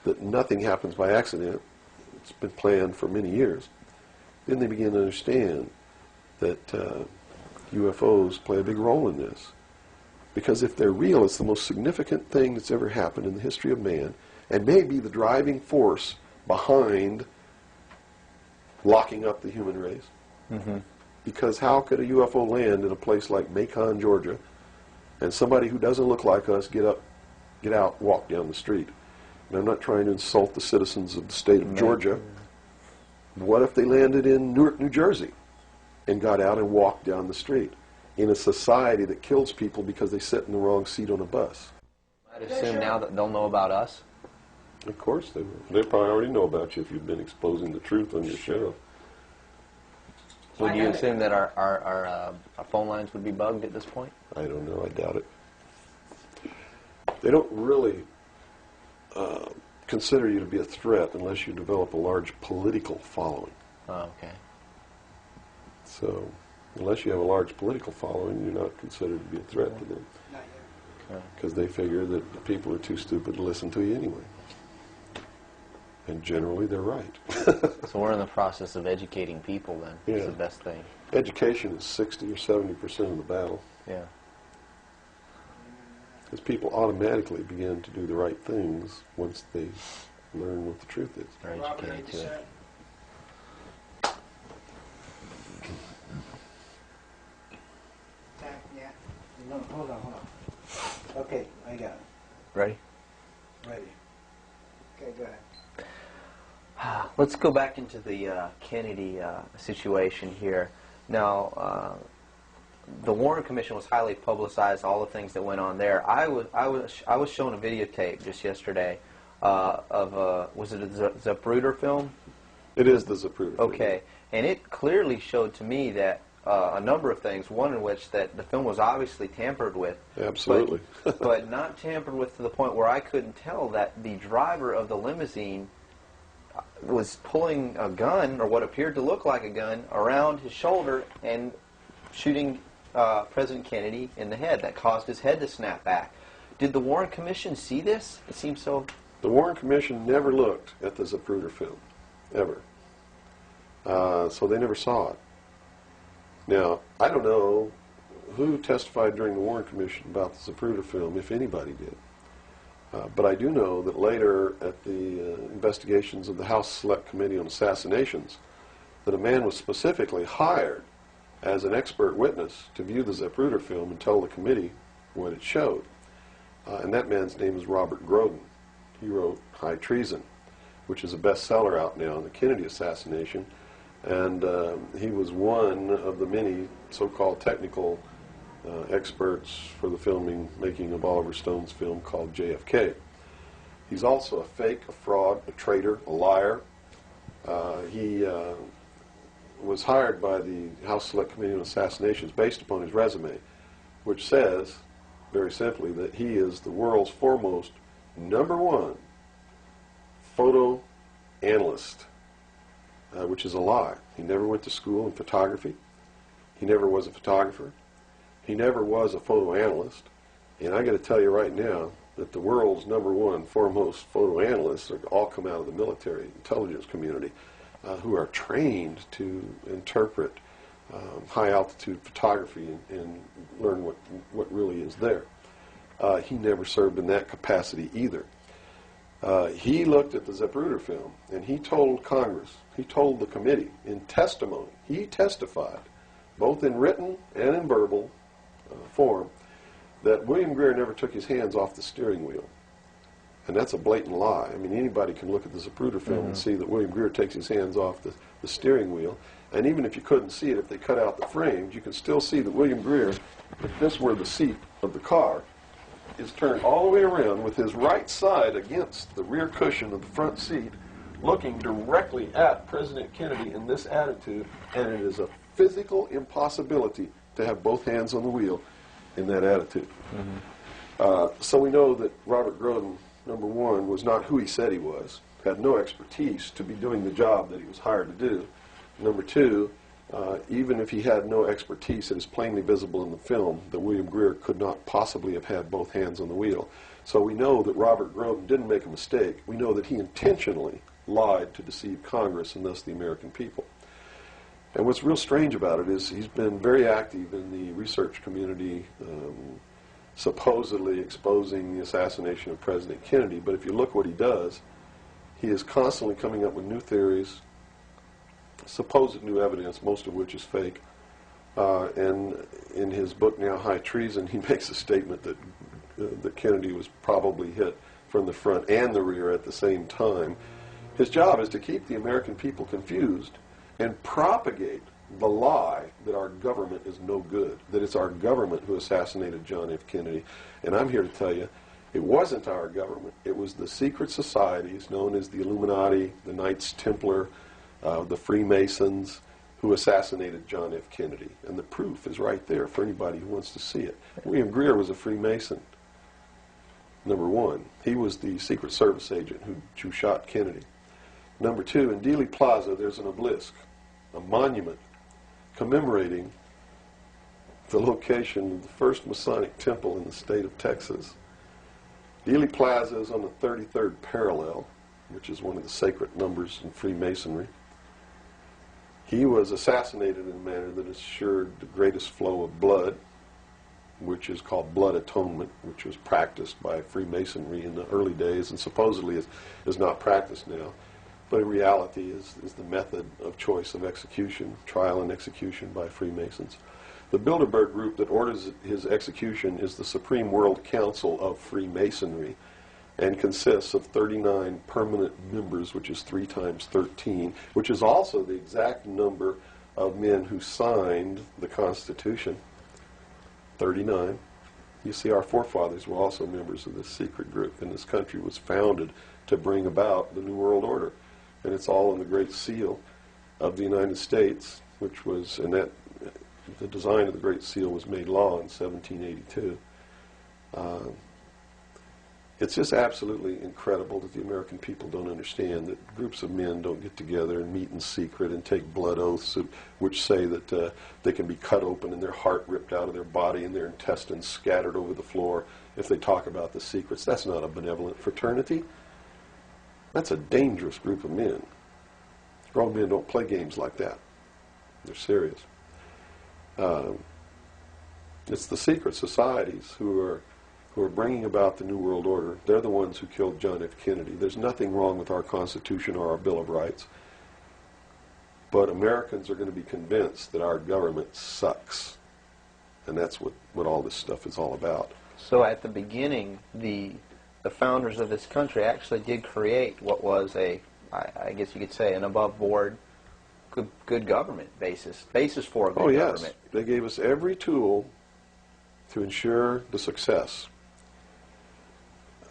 that nothing happens by accident. It's been planned for many years. Then they begin to understand that UFOs play a big role in this. Because if they're real, it's the most significant thing that's ever happened in the history of man, and may be the driving force behind locking up the human race. Because how could a UFO land in a place like Macon, Georgia, and somebody who doesn't look like us get out, walk down the street? And I'm not trying to insult the citizens of the state of Georgia. What if they landed in Newark, New Jersey, and got out and walked down the street in a society that kills people because they sit in the wrong seat on a bus? I'd assume now that they'll know about us. Of course they will. They probably already know about you if you've been exposing the truth on your show. Would you assume that our phone lines would be bugged at this point? I don't know. I doubt it. They don't really consider you to be a threat unless you develop a large political following. Oh, okay. So, unless you have a large political following, you're not considered to be a threat to them. Not yet. Because they figure that the people are too stupid to listen to you anyway. And generally, they're right. So we're in the process of educating people then. Yeah. Is the best thing. Education is 60 or 70% of the battle. Yeah. Because people automatically begin to do the right things once they learn what the truth is. They're educated to it. Yeah. No, hold on. Okay, I got it. Ready? Ready. Okay, go ahead. Let's go back into the Kennedy situation here. Now, the Warren Commission was highly publicized, all the things that went on there. I was shown a videotape just yesterday was it a Zapruder film? It is the Zapruder. Okay, and it clearly showed to me that a number of things. One in which that the film was obviously tampered with. Absolutely. but not tampered with to the point where I couldn't tell that the driver of the limousine was pulling a gun, or what appeared to look like a gun, around his shoulder and shooting President Kennedy in the head. That caused his head to snap back. Did the Warren Commission see this? It seems so. The Warren Commission never looked at the Zapruder film, ever. So they never saw it. Now, I don't know who testified during the Warren Commission about the Zapruder film, if anybody did. But I do know that later at the investigations of the House Select Committee on Assassinations, that a man was specifically hired as an expert witness to view the Zapruder film and tell the committee what it showed. And that man's name is Robert Groden. He wrote High Treason, which is a bestseller out now on the Kennedy assassination. And he was one of the many so-called technical experts for the making of Oliver Stone's film called JFK. He's also a fake, a fraud, a traitor, a liar. He was hired by the House Select Committee on Assassinations based upon his resume, which says, very simply, that he is the world's foremost #1 photo analyst. Which is a lie. He never went to school in photography. He never was a photographer. He never was a photo analyst. And I got to tell you right now that the world's #1 foremost photo analysts are all come out of the military intelligence community, who are trained to interpret high altitude photography and learn what really is there. He never served in that capacity either. He looked at the Zapruder film, and he told Congress, he told the committee in testimony, he testified, both in written and in verbal form, that William Greer never took his hands off the steering wheel. And that's a blatant lie. I mean, anybody can look at the Zapruder film and see that William Greer takes his hands off the steering wheel. And even if you couldn't see it, if they cut out the frames, you can still see that William Greer, if this were the seat of the car, is turned all the way around with his right side against the rear cushion of the front seat, looking directly at President Kennedy in this attitude, and it is a physical impossibility to have both hands on the wheel in that attitude. So we know that Robert Groden, #1, was not who he said he was, had no expertise to be doing the job that he was hired to do. #2, even if he had no expertise, it is plainly visible in the film that William Greer could not possibly have had both hands on the wheel. So we know that Robert Groden didn't make a mistake. We know that he intentionally lied to deceive Congress and thus the American people. And what's real strange about it is he's been very active in the research community, supposedly exposing the assassination of President Kennedy. But if you look what he does, he is constantly coming up with new theories, supposed new evidence, most of which is fake. And in his book now, High Treason, he makes a statement that Kennedy was probably hit from the front and the rear at the same time. His job is to keep the American people confused and propagate the lie that our government is no good, that it's our government who assassinated John F. Kennedy. And I'm here to tell you, it wasn't our government. It was the secret societies known as the Illuminati, the Knights Templar, the Freemasons, who assassinated John F. Kennedy. And the proof is right there for anybody who wants to see it. William Greer was a Freemason, #1. He was the Secret Service agent who shot Kennedy. #2, in Dealey Plaza, there's an obelisk, a monument commemorating the location of the first Masonic temple in the state of Texas. Dealey Plaza is on the 33rd parallel, which is one of the sacred numbers in Freemasonry. He was assassinated in a manner that assured the greatest flow of blood, which is called blood atonement, which was practiced by Freemasonry in the early days and supposedly is not practiced now. But in reality is the method of choice of execution, trial and execution by Freemasons. The Bilderberg group that orders his execution is the Supreme World Council of Freemasonry and consists of 39 permanent members, which is 3 times 13, which is also the exact number of men who signed the Constitution, 39. You see, our forefathers were also members of this secret group, and this country was founded to bring about the New World Order. And it's all in the Great Seal of the United States, which was, and that the design of the Great Seal was made law in 1782. It's just absolutely incredible that the American people don't understand that groups of men don't get together and meet in secret and take blood oaths which say that they can be cut open and their heart ripped out of their body and their intestines scattered over the floor if they talk about the secrets. That's not a benevolent fraternity. That's a dangerous group of men. Grown men don't play games like that. They're serious. It's the secret societies who are bringing about the New World Order. They're the ones who killed John F. Kennedy. There's nothing wrong with our Constitution or our Bill of Rights. But Americans are going to be convinced that our government sucks. And that's what all this stuff is all about. So at the beginning, the founders of this country actually did create what was I guess you could say, an above-board, good government basis for a good government. Yes. They gave us every tool to ensure the success.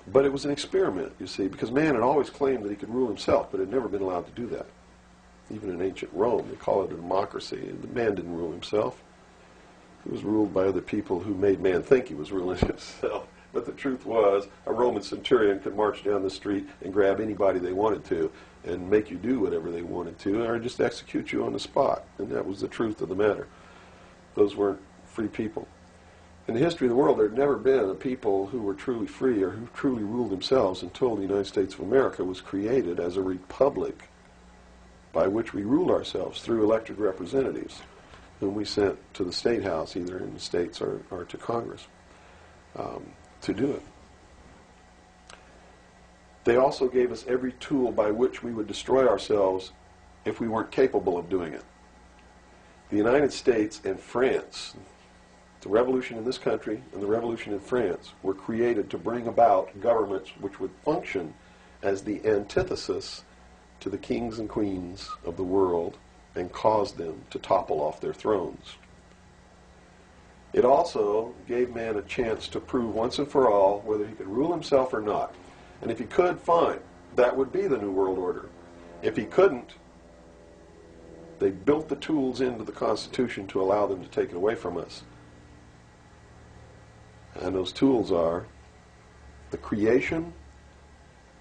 But it was an experiment, you see, because man had always claimed that he could rule himself, but had never been allowed to do that. Even in ancient Rome, they call it a democracy. The man didn't rule himself. He was ruled by other people who made man think he was ruling himself. But the truth was, a Roman centurion could march down the street and grab anybody they wanted to and make you do whatever they wanted to, or just execute you on the spot. And that was the truth of the matter. Those weren't free people. In the history of the world, there had never been a people who were truly free or who truly ruled themselves until the United States of America was created as a republic by which we ruled ourselves through elected representatives whom we sent to the State House, either in the States or to Congress, to do it. They also gave us every tool by which we would destroy ourselves if we weren't capable of doing it. The United States and France, the revolution in this country and the revolution in France, were created to bring about governments which would function as the antithesis to the kings and queens of the world and cause them to topple off their thrones. It also gave man a chance to prove once and for all whether he could rule himself or not. And if he could, fine. That would be the New World Order. If he couldn't, they built the tools into the Constitution to allow them to take it away from us. And those tools are the creation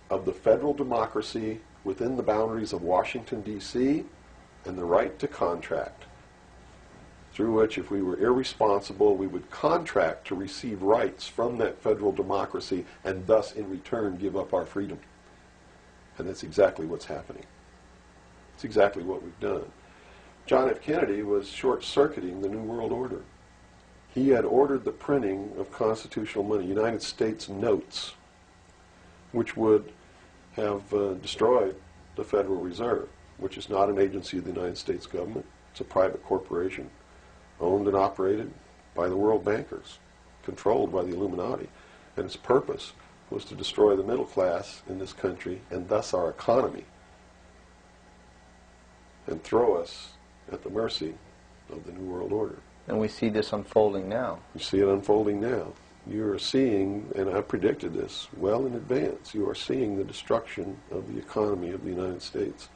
of the federal democracy within the boundaries of Washington, D.C., and the right to contract, through which, if we were irresponsible, we would contract to receive rights from that federal democracy and thus, in return, give up our freedom. And that's exactly what's happening. It's exactly what we've done. John F. Kennedy was short-circuiting the New World Order. He had ordered the printing of constitutional money, United States notes, which would have destroyed the Federal Reserve, which is not an agency of the United States government. It's a private corporation owned and operated by the world bankers, controlled by the Illuminati. And its purpose was to destroy the middle class in this country and thus our economy, and throw us at the mercy of the New World Order. And we see this unfolding now. You see it unfolding now. You are seeing, and I predicted this well in advance, you are seeing the destruction of the economy of the United States.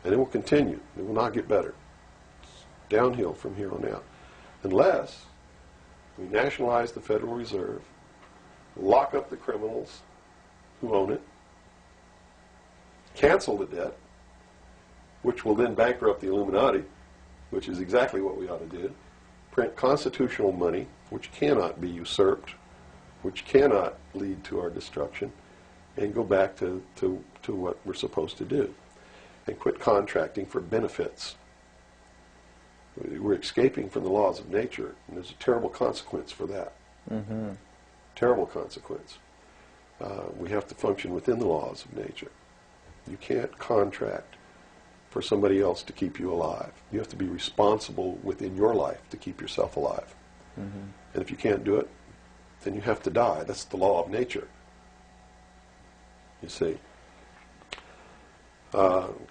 And it will continue. It will not get better. It's downhill from here on out. Unless we nationalize the Federal Reserve, lock up the criminals who own it, cancel the debt, which will then bankrupt the Illuminati, which is exactly what we ought to do, print constitutional money, which cannot be usurped, which cannot lead to our destruction, and go back to what we're supposed to do, and quit contracting for benefits. We're escaping from the laws of nature, and there's a terrible consequence for that. Mm-hmm. Terrible consequence. We have to function within the laws of nature. You can't contract for somebody else to keep you alive. You have to be responsible within your life to keep yourself alive. Mm-hmm. And if you can't do it, then you have to die. That's the law of nature. You see.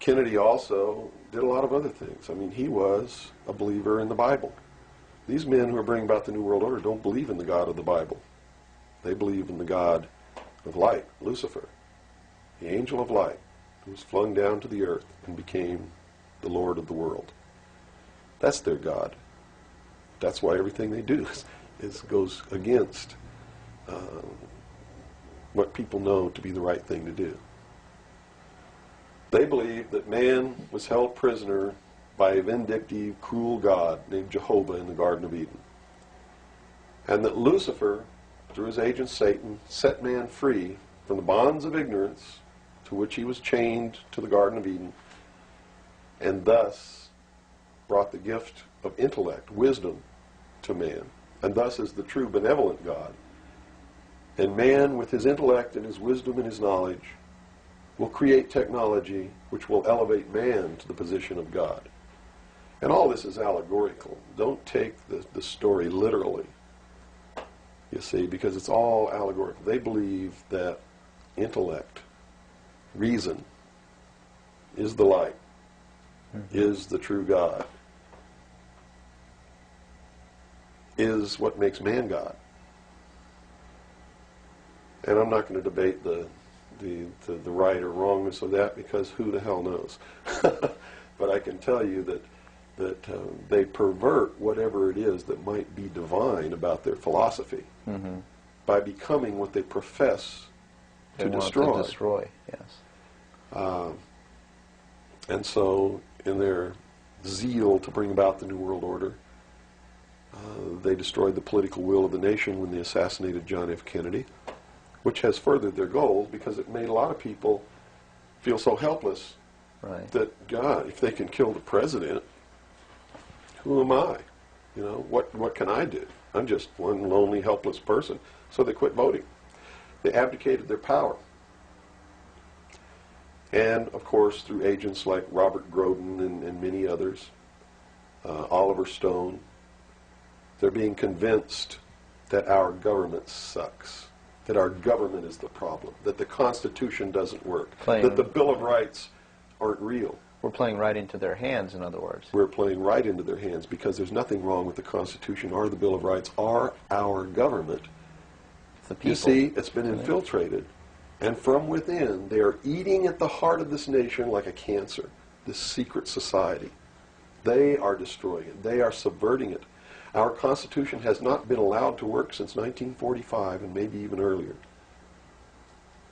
Kennedy also did a lot of other things. I mean, he was a believer in the Bible. These men who are bringing about the New World Order don't believe in the God of the Bible. They believe in the God of light, Lucifer. the angel of light, who was flung down to the earth and became the Lord of the world. That's their God. That's why everything they do goes against what people know to be the right thing to do. They believe that man was held prisoner by a vindictive, cruel God named Jehovah in the Garden of Eden. And that Lucifer, through his agent Satan, set man free from the bonds of ignorance to which he was chained to the Garden of Eden, and thus brought the gift of intellect, wisdom, to man, and thus is the true benevolent God. And man, with his intellect and his wisdom and his knowledge, will create technology which will elevate man to the position of God. And all this is allegorical. Don't take the story literally, you see, because it's all allegorical. They believe that intellect, reason, is the light, is the true God, is what makes man God. And I'm not going to debate the right or wrongness of that, because who the hell knows? But I can tell you that they pervert whatever it is that might be divine about their philosophy by becoming what they profess to destroy. To destroy, yes. And so, in their zeal to bring about the New World Order, they destroyed the political will of the nation when they assassinated John F. Kennedy, which has furthered their goals, because it made a lot of people feel so helpless that, God, if they can kill the president, who am I? You know, what can I do? I'm just one lonely, helpless person. So they quit voting. They abdicated their power. And, of course, through agents like Robert Groden and many others, Oliver Stone, they're being convinced that our government sucks, that our government is the problem, that the Constitution doesn't work, that the Bill of Rights aren't real. We're playing right into their hands, in other words. We're playing right into their hands, because there's nothing wrong with the Constitution or the Bill of Rights or our government. It's the people. You see, it's been infiltrated. And from within, they are eating at the heart of this nation like a cancer, this secret society. They are destroying it. They are subverting it. Our Constitution has not been allowed to work since 1945, and maybe even earlier.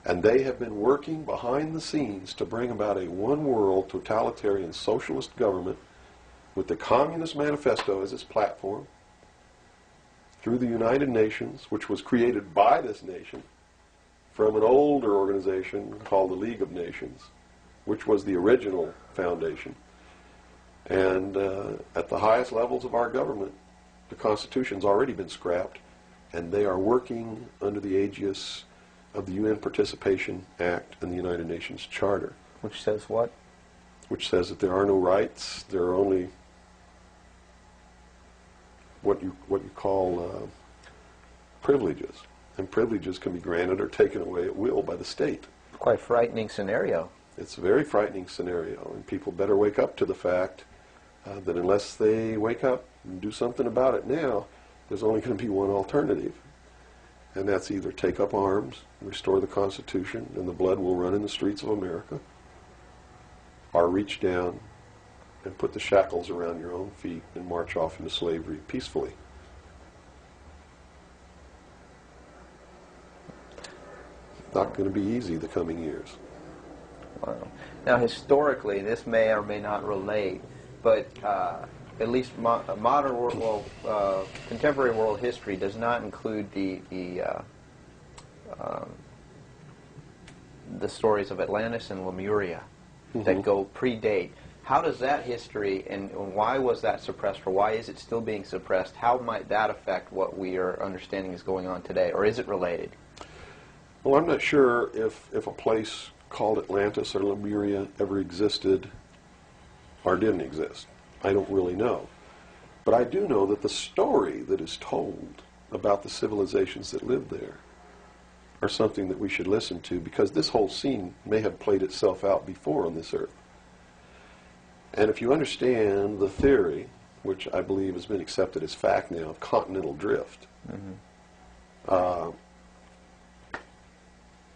And they have been working behind the scenes to bring about a one-world, totalitarian, socialist government with the Communist Manifesto as its platform, through the United Nations, which was created by this nation, from an older organization called the League of Nations, which was the original foundation. And at the highest levels of our government, the Constitution's already been scrapped, and they are working under the aegis of the UN Participation Act and the United Nations Charter. Which says what? Which says that there are no rights, there are only what you call privileges. And privileges can be granted or taken away at will by the state. Quite a frightening scenario. It's a very frightening scenario, and people better wake up to the fact that unless they wake up and do something about it now, there's only going to be one alternative. And that's either take up arms, restore the Constitution, and the blood will run in the streets of America, or reach down and put the shackles around your own feet and march off into slavery peacefully. Not going to be easy the coming years. Wow. Now, historically, this may or may not relate, but at least modern world, contemporary world history does not include the stories of Atlantis and Lemuria that go predate. How does that history, and why was that suppressed, or why is it still being suppressed? How might that affect what we are understanding is going on today, or is it related? Well, I'm not sure if a place called Atlantis or Lemuria ever existed or didn't exist. I don't really know. But I do know that the story that is told about the civilizations that lived there are something that we should listen to, because this whole scene may have played itself out before on this earth. And if you understand the theory, which I believe has been accepted as fact now, of continental drift,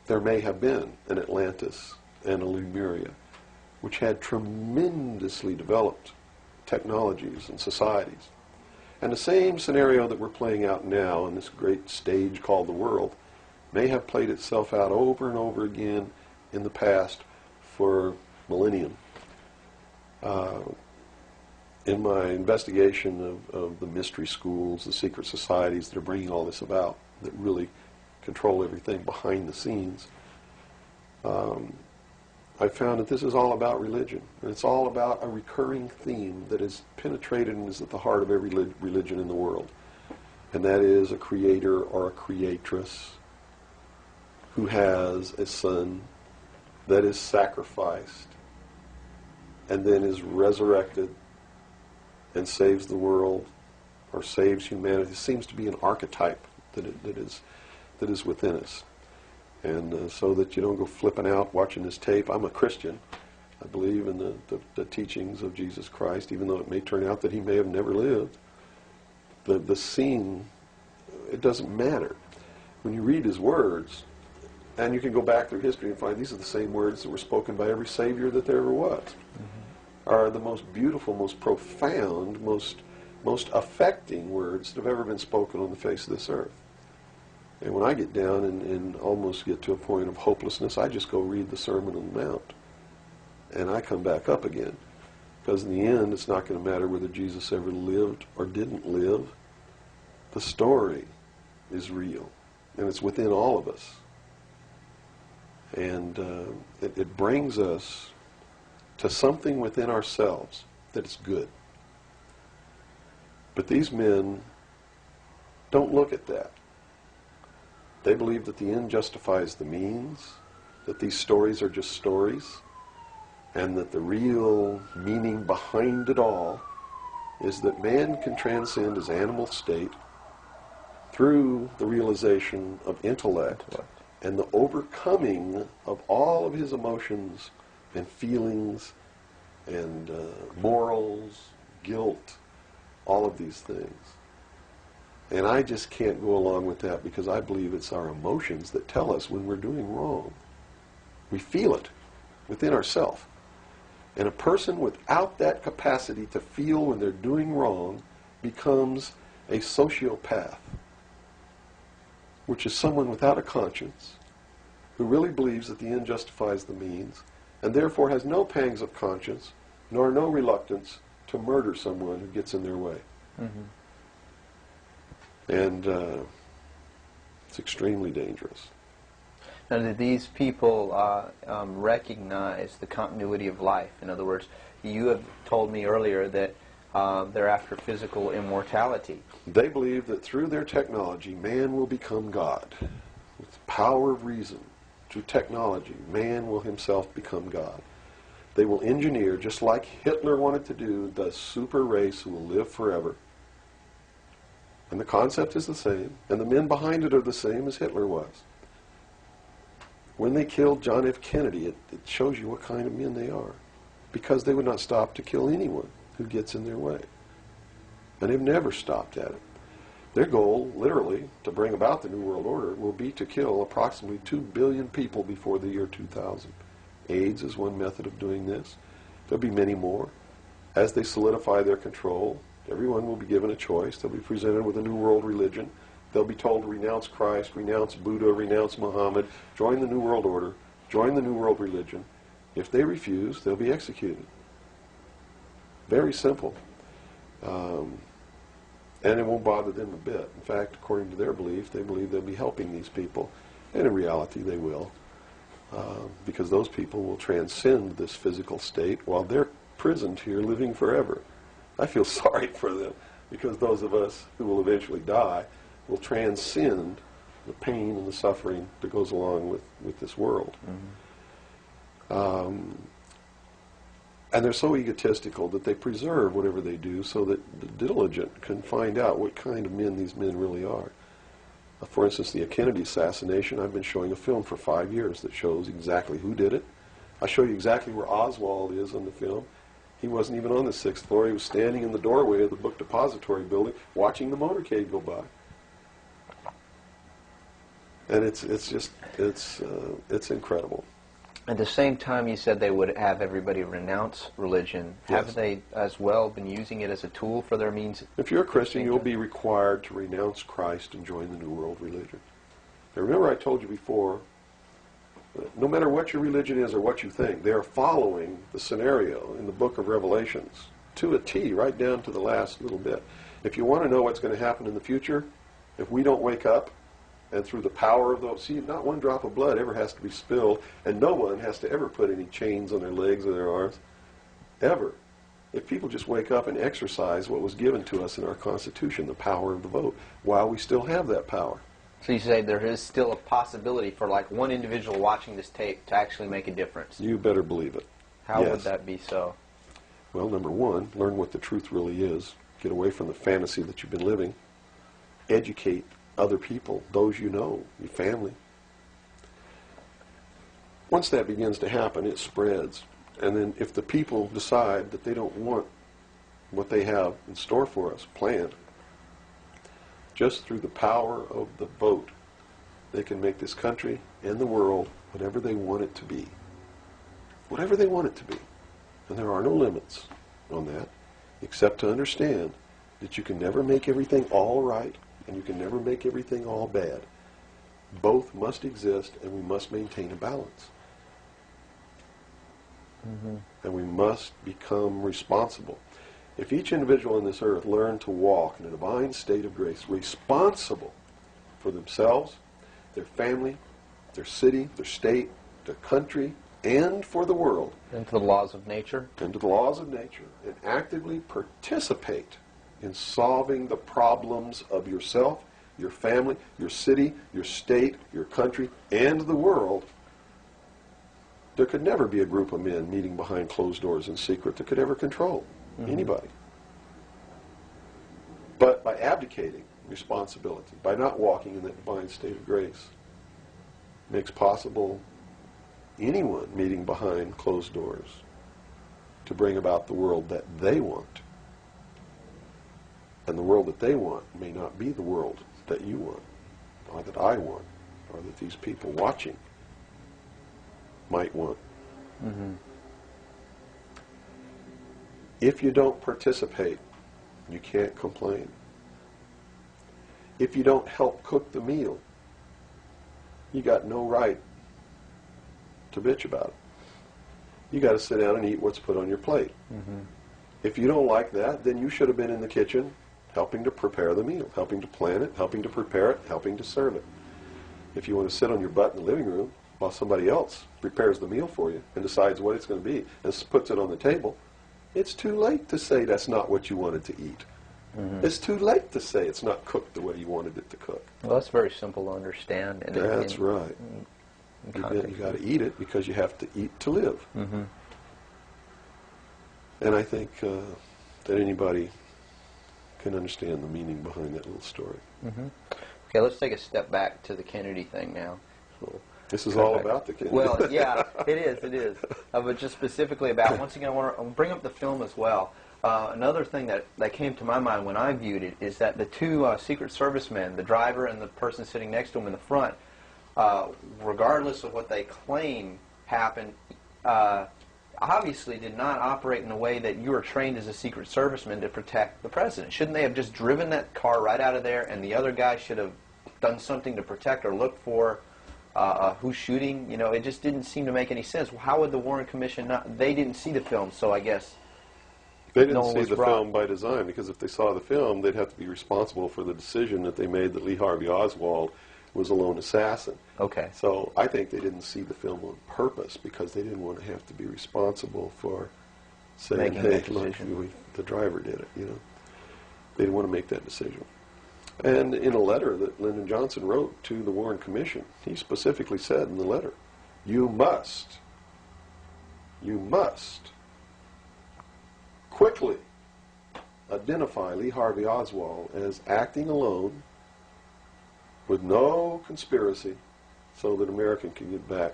there may have been an Atlantis and a Lemuria, which had tremendously developed technologies and societies. And the same scenario that we're playing out now in this great stage called the world may have played itself out over and over again in the past for millennium. In my investigation of the mystery schools, the secret societies that are bringing all this about, that really control everything behind the scenes, I found that this is all about religion. And it's all about a recurring theme that is penetrated and is at the heart of every religion in the world. And that is a creator or a creatress who has a son that is sacrificed and then is resurrected and saves the world or saves humanity. It seems to be an archetype that is within us. And so that you don't go flipping out watching this tape. I'm a Christian. I believe in the teachings of Jesus Christ, even though it may turn out that he may have never lived. The scene, it doesn't matter. When you read his words, and you can go back through history and find these are the same words that were spoken by every Savior that there ever was, are the most beautiful, most profound, most affecting words that have ever been spoken on the face of this earth. And when I get down and almost get to a point of hopelessness, I just go read the Sermon on the Mount. And I come back up again. Because in the end, it's not going to matter whether Jesus ever lived or didn't live. The story is real. And it's within all of us. And it brings us to something within ourselves that is good. But these men don't look at that. They believe that the end justifies the means, that these stories are just stories, and that the real meaning behind it all is that man can transcend his animal state through the realization of intellect and the overcoming of all of his emotions and feelings and morals, guilt, all of these things. And I just can't go along with that because I believe it's our emotions that tell us when we're doing wrong. We feel it within ourselves. And a person without that capacity to feel when they're doing wrong becomes a sociopath, which is someone without a conscience who really believes that the end justifies the means and therefore has no pangs of conscience nor no reluctance to murder someone who gets in their way. Mm-hmm. And it's extremely dangerous. Now, do these people recognize the continuity of life? In other words, you have told me earlier that they're after physical immortality. They believe that through their technology, man will become God. With the power of reason, through technology, man will himself become God. They will engineer, just like Hitler wanted to do, the super race who will live forever. And the concept is the same, and the men behind it are the same as Hitler was. When they killed John F. Kennedy, it shows you what kind of men they are. Because they would not stop to kill anyone who gets in their way. And they've never stopped at it. Their goal, literally, to bring about the New World Order, will be to kill approximately 2 billion people before the year 2000. AIDS is one method of doing this. There'll be many more. As they solidify their control, everyone will be given a choice. They'll be presented with a new world religion. They'll be told to renounce Christ, renounce Buddha, renounce Muhammad, join the New World Order, join the New World Religion. If they refuse, they'll be executed. Very simple. And it won't bother them a bit. In fact, according to their belief, they believe they'll be helping these people. And in reality, they will. Because those people will transcend this physical state while they're prisoned here living forever. I feel sorry for them because those of us who will eventually die will transcend the pain and the suffering that goes along with this world. Mm-hmm. And they're so egotistical that they preserve whatever they do so that the diligent can find out what kind of men these men really are. For instance, the Kennedy assassination, I've been showing a film for 5 years that shows exactly who did it. I show you exactly where Oswald is on the film. He wasn't even on the 6th floor. He was standing in the doorway of the book depository building watching the motorcade go by. And it's incredible. At the same time, you said they would have everybody renounce religion. Yes. Have they as well been using it as a tool for their means? If you're a Christian, you'll be required to renounce Christ and join the New World religion. Now remember I told you before, no matter what your religion is or what you think, they're following the scenario in the book of Revelations to a T, right down to the last little bit. If you want to know what's going to happen in the future, if we don't wake up, and through the power of those, see, not one drop of blood ever has to be spilled, and no one has to ever put any chains on their legs or their arms, ever. If people just wake up and exercise what was given to us in our Constitution, the power of the vote, while we still have that power. So you say there is still a possibility for like one individual watching this tape to actually make a difference. You better believe it. How Yes. would that be so? Well, number one, learn what the truth really is. Get away from the fantasy that you've been living. Educate other people, those you know, your family. Once that begins to happen, it spreads. And then if the people decide that they don't want what they have in store for us planned, just through the power of the vote, they can make this country and the world whatever they want it to be. Whatever they want it to be. And there are no limits on that, except to understand that you can never make everything all right, and you can never make everything all bad. Both must exist, and we must maintain a balance. And we must become responsible. If each individual on this earth learned to walk in a divine state of grace, responsible for themselves, their family, their city, their state, their country, and for the world, And to the laws of nature? and to the laws of nature, and actively participate in solving the problems of yourself, your family, your city, your state, your country, and the world, there could never be a group of men meeting behind closed doors in secret that could ever control anybody. But by abdicating responsibility, by not walking in that divine state of grace, makes possible anyone meeting behind closed doors to bring about the world that they want. And the world that they want may not be the world that you want, or that I want, or that these people watching might want. If you don't participate, you can't complain. If you don't help cook the meal, you got no right to bitch about it. You got to sit down and eat what's put on your plate. If you don't like that, then you should have been in the kitchen helping to prepare the meal, helping to plan it, helping to prepare it, helping to serve it. If you want to sit on your butt in the living room while somebody else prepares the meal for you and decides what it's going to be and puts it on the table, it's too late to say that's not what you wanted to eat. It's too late to say it's not cooked the way you wanted it to cook. Well, that's very simple to understand. And That's right. You got to eat it because you have to eat to live. And I think that anybody can understand the meaning behind that little story. Okay, let's take a step back to the Kennedy thing now. This is all about the Kennedy. Well, yeah, it is. But just specifically about, once again, I want to bring up the film as well. Another thing that came to my mind when I viewed it is that the two Secret Service men, the driver and the person sitting next to him in the front, regardless of what they claim happened, obviously did not operate in a way that you were trained as a Secret Serviceman to protect the president. Shouldn't they have just driven that car right out of there, and the other guy should have done something to protect or look for who's shooting? You know, it just didn't seem to make any sense. How would the Warren Commission not? They didn't see the film, so I guess they didn't no one see was the brought. film by design, because if they saw the film, they'd have to be responsible for the decision that they made that Lee Harvey Oswald was a lone assassin. Okay. So I think they didn't see the film on purpose because they didn't want to have to be responsible for saying, Making hey, that look, decision. the driver did it, you know. They didn't want to make that decision. And in a letter that Lyndon Johnson wrote to the Warren Commission, he specifically said in the letter, you must quickly identify Lee Harvey Oswald as acting alone with no conspiracy so that America can get back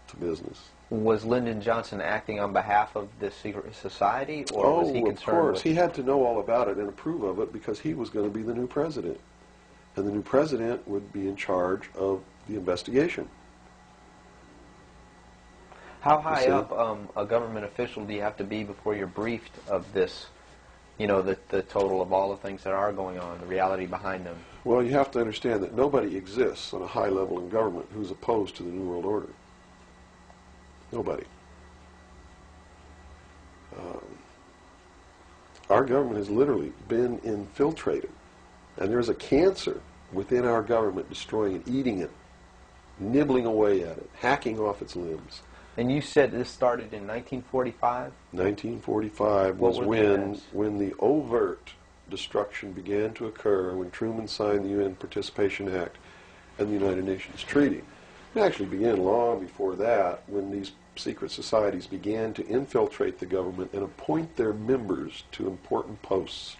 to business. Was Lyndon Johnson acting on behalf of the secret society, or was he of concerned course. with... He had to know all about it and approve of it because he was going to be the new president. and the new president would be in charge of the investigation. How high see? up a government official do you have to be before you're briefed of this, you know, the total of all the things that are going on, the reality behind them? Well, you have to understand that nobody exists on a high level in government who's opposed to the New World Order. Nobody. Our government has literally been infiltrated, and there's a cancer within our government destroying it, eating it, nibbling away at it, hacking off its limbs. And you said this started in 1945? 1945 was What were the events? when the overt destruction began to occur, when Truman signed the UN Participation Act and the United Nations Treaty. It actually began long before that, when these secret societies began to infiltrate the government and appoint their members to important posts.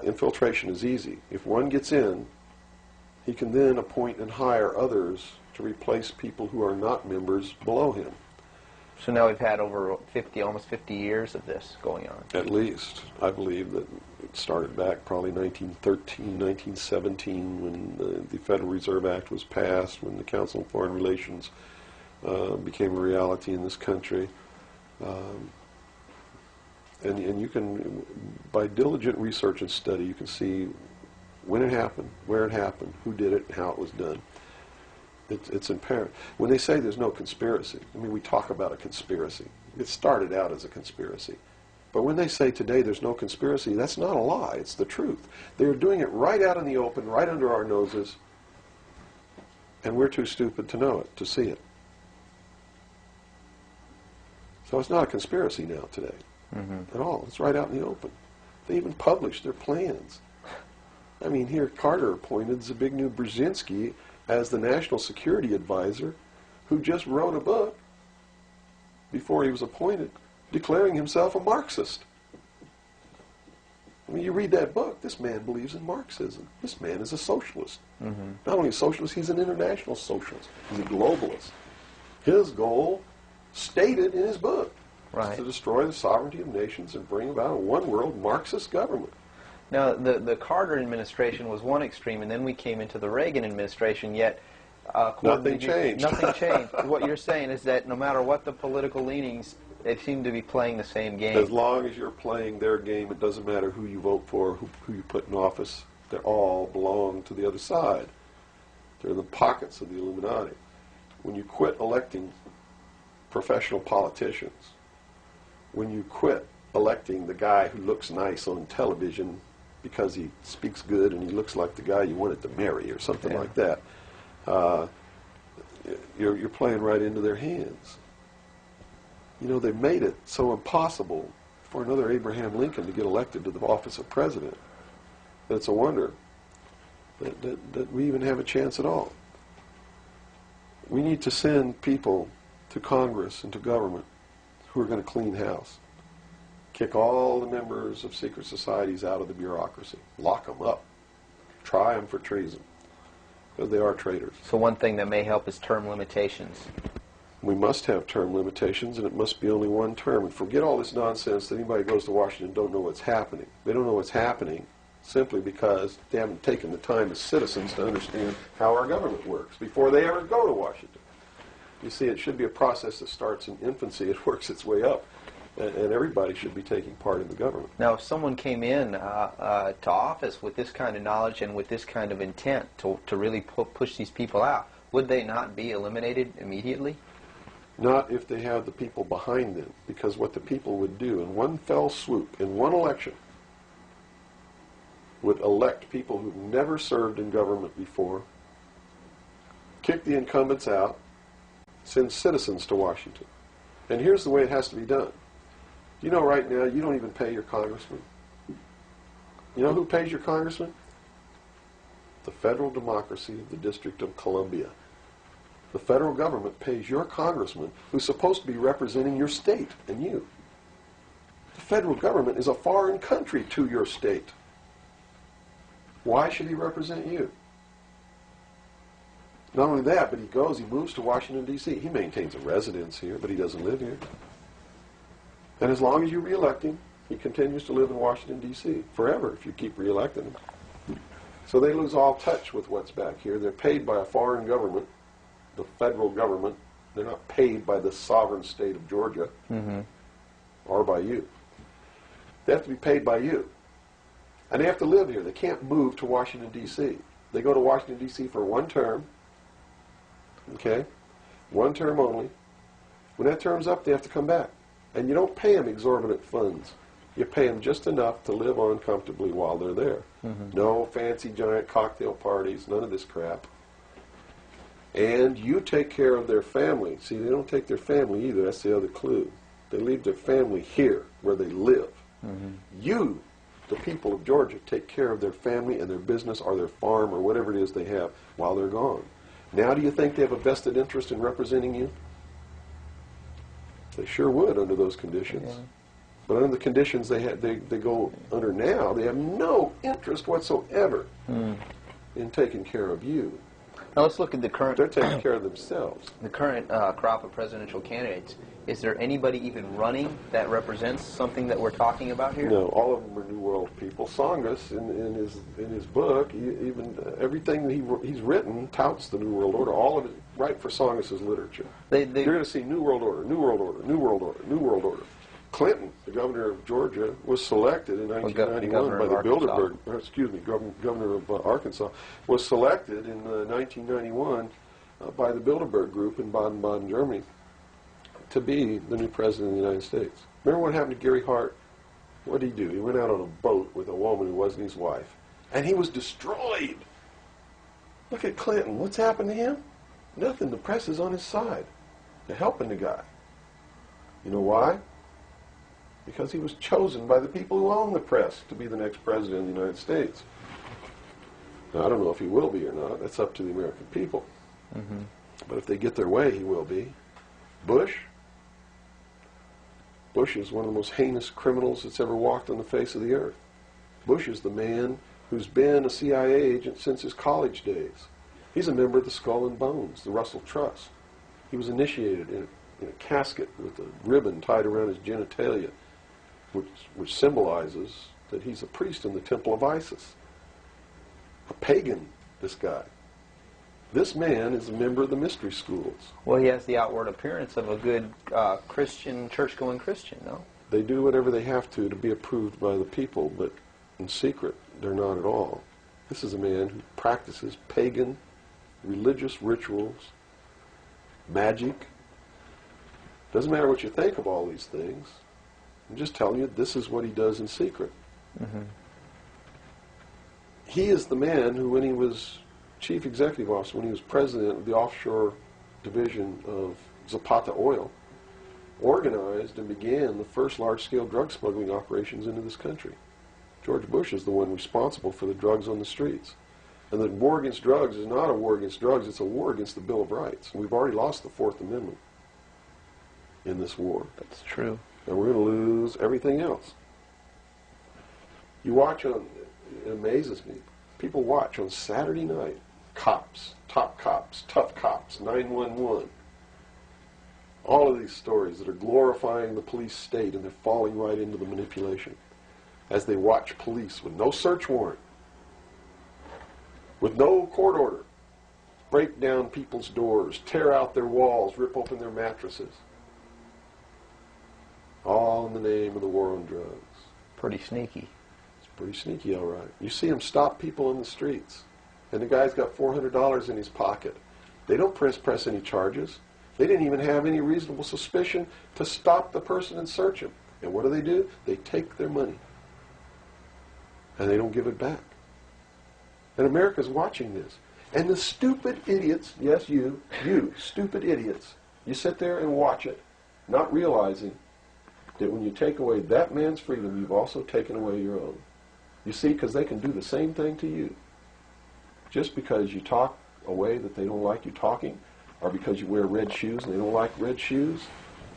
Infiltration is easy. If one gets in, he can then appoint and hire others to replace people who are not members below him. So now we've had over 50, almost 50 years of this going on. At least. I believe that it started back probably 1913, 1917, when the Federal Reserve Act was passed, when the Council on Foreign Relations became a reality in this country. And you can, by diligent research and study, you can see when it happened, where it happened, who did it, and how it was done. It's apparent. When they say there's no conspiracy, I mean, we talk about a conspiracy. It started out as a conspiracy. But when they say today there's no conspiracy, that's not a lie. It's the truth. They're doing it right out in the open, right under our noses, and we're too stupid to know it, to see it. So it's not a conspiracy now today at all. It's right out in the open. They even publish their plans. I mean, here Carter appointed Zbigniew Brzezinski as the National Security Advisor, who just wrote a book before he was appointed, declaring himself a Marxist. I mean, you read that book, this man believes in Marxism. This man is a socialist. Not only a socialist, he's an international socialist. He's a globalist. His goal, stated in his book, is to destroy the sovereignty of nations and bring about a one-world Marxist government. Now, the Carter administration was one extreme, and then we came into the Reagan administration, yet... nothing changed. Nothing changed. What you're saying is that no matter what the political leanings, they seem to be playing the same game. As long as you're playing their game, it doesn't matter who you vote for, who you put in office. They all belong to the other side. They're in the pockets of the Illuminati. When you quit electing professional politicians, when you quit electing the guy who looks nice on television because he speaks good and he looks like the guy you wanted to marry or something like that, you're playing right into their hands. You know, they made it so impossible for another Abraham Lincoln to get elected to the office of president that it's a wonder that we even have a chance at all. We need to send people to Congress and to government who are going to clean house. Kick all the members of secret societies out of the bureaucracy. Lock them up. Try them for treason. Because they are traitors. So one thing that may help is term limitations. We must have term limitations, and it must be only one term. And forget all this nonsense that anybody who goes to Washington don't know what's happening. They don't know what's happening simply because they haven't taken the time as citizens to understand how our government works before they ever go to Washington. You see, it should be a process that starts in infancy. It works its way up. And everybody should be taking part in the government. Now, if someone came in to office with this kind of knowledge and with this kind of intent to really push these people out, would they not be eliminated immediately? Not if they have the people behind them, because what the people would do in one fell swoop, in one election, would elect people who've never served in government before, kick the incumbents out, send citizens to Washington. And here's the way it has to be done. You know, right now, you don't even pay your congressman. You know who pays your congressman? The federal democracy of the District of Columbia. The federal government pays your congressman, who's supposed to be representing your state and you. The federal government is a foreign country to your state. Why should he represent you? Not only that, but he moves to Washington, D.C. He maintains a residence here, but he doesn't live here. And as long as you reelect him, he continues to live in Washington, D.C. forever if you keep reelecting him. So they lose all touch with what's back here. They're paid by a foreign government, the federal government. They're not paid by the sovereign state of Georgia or by you. They have to be paid by you. And they have to live here. They can't move to Washington, D.C. They go to Washington, D.C. for one term. Okay? One term only. When that term's up, they have to come back. And you don't pay them exorbitant funds. You pay them just enough to live on comfortably while they're there. No fancy giant cocktail parties, none of this crap. And you take care of their family. See, they don't take their family either. That's the other clue. They leave their family here, where they live. You, the people of Georgia, take care of their family and their business or their farm or whatever it is they have while they're gone. Now do you think they have a vested interest in representing you? They sure would under those conditions. Yeah. But under the conditions they go under now, they have no interest whatsoever in taking care of you. Now let's look at the current. They're taking care of themselves. The current crop of presidential candidates. Is there anybody even running that represents something that we're talking about here? No, all of them are New World people. Tsongas, in his book, even everything that he's written touts the New World Order. All of it, right for Tsongas's literature. You're going to see New World Order, New World Order, New World Order, New World Order. Clinton, the governor of Georgia, was selected in 1991 by the Bilderberg. Governor of Arkansas was selected in 1991 by the Bilderberg group in Baden-Baden, Germany, to be the new president of the United States. Remember what happened to Gary Hart? What did he do? He went out on a boat with a woman who wasn't his wife, and he was destroyed. Look at Clinton. What's happened to him? Nothing. The press is on his side. They're helping the guy. You know why? Because he was chosen by the people who own the press to be the next president of the United States. Now, I don't know if he will be or not. That's up to the American people. But if they get their way, he will be. Bush is one of the most heinous criminals that's ever walked on the face of the earth. Bush is the man who's been a CIA agent since his college days. He's a member of the Skull and Bones, the Russell Trust. He was initiated in a casket with a ribbon tied around his genitalia, which symbolizes that he's a priest in the temple of Isis. A pagan, this guy. This man is a member of the mystery schools. Well, he has the outward appearance of a good Christian, church-going Christian, no? They do whatever they have to be approved by the people, but in secret, they're not at all. This is a man who practices pagan religious rituals, magic. Doesn't matter what you think of all these things. I'm just telling you, this is what he does in secret. He is the man who, when he was chief executive officer, when he was president of the offshore division of Zapata Oil, organized and began the first large-scale drug smuggling operations into this country. George Bush is the one responsible for the drugs on the streets. And the war against drugs is not a war against drugs, it's a war against the Bill of Rights. We've already lost the Fourth Amendment in this war. That's true. And we're going to lose everything else. You watch on, it amazes me, people watch on Saturday night, cops, top cops, tough cops, 911. All of these stories that are glorifying the police state, and they're falling right into the manipulation. As they watch police with no search warrant, with no court order, break down people's doors, tear out their walls, rip open their mattresses. All in the name of the war on drugs. Pretty sneaky. It's pretty sneaky, all right. You see them stop people in the streets, and the guy's got $400 in his pocket. They don't press any charges. They didn't even have any reasonable suspicion to stop the person and search him. And what do? They take their money, and they don't give it back. And America's watching this. And the stupid idiots, yes, you stupid idiots, you sit there and watch it, not realizing that when you take away that man's freedom, you've also taken away your own. You see, because they can do the same thing to you. Just because you talk a way that they don't like you talking, or because you wear red shoes and they don't like red shoes,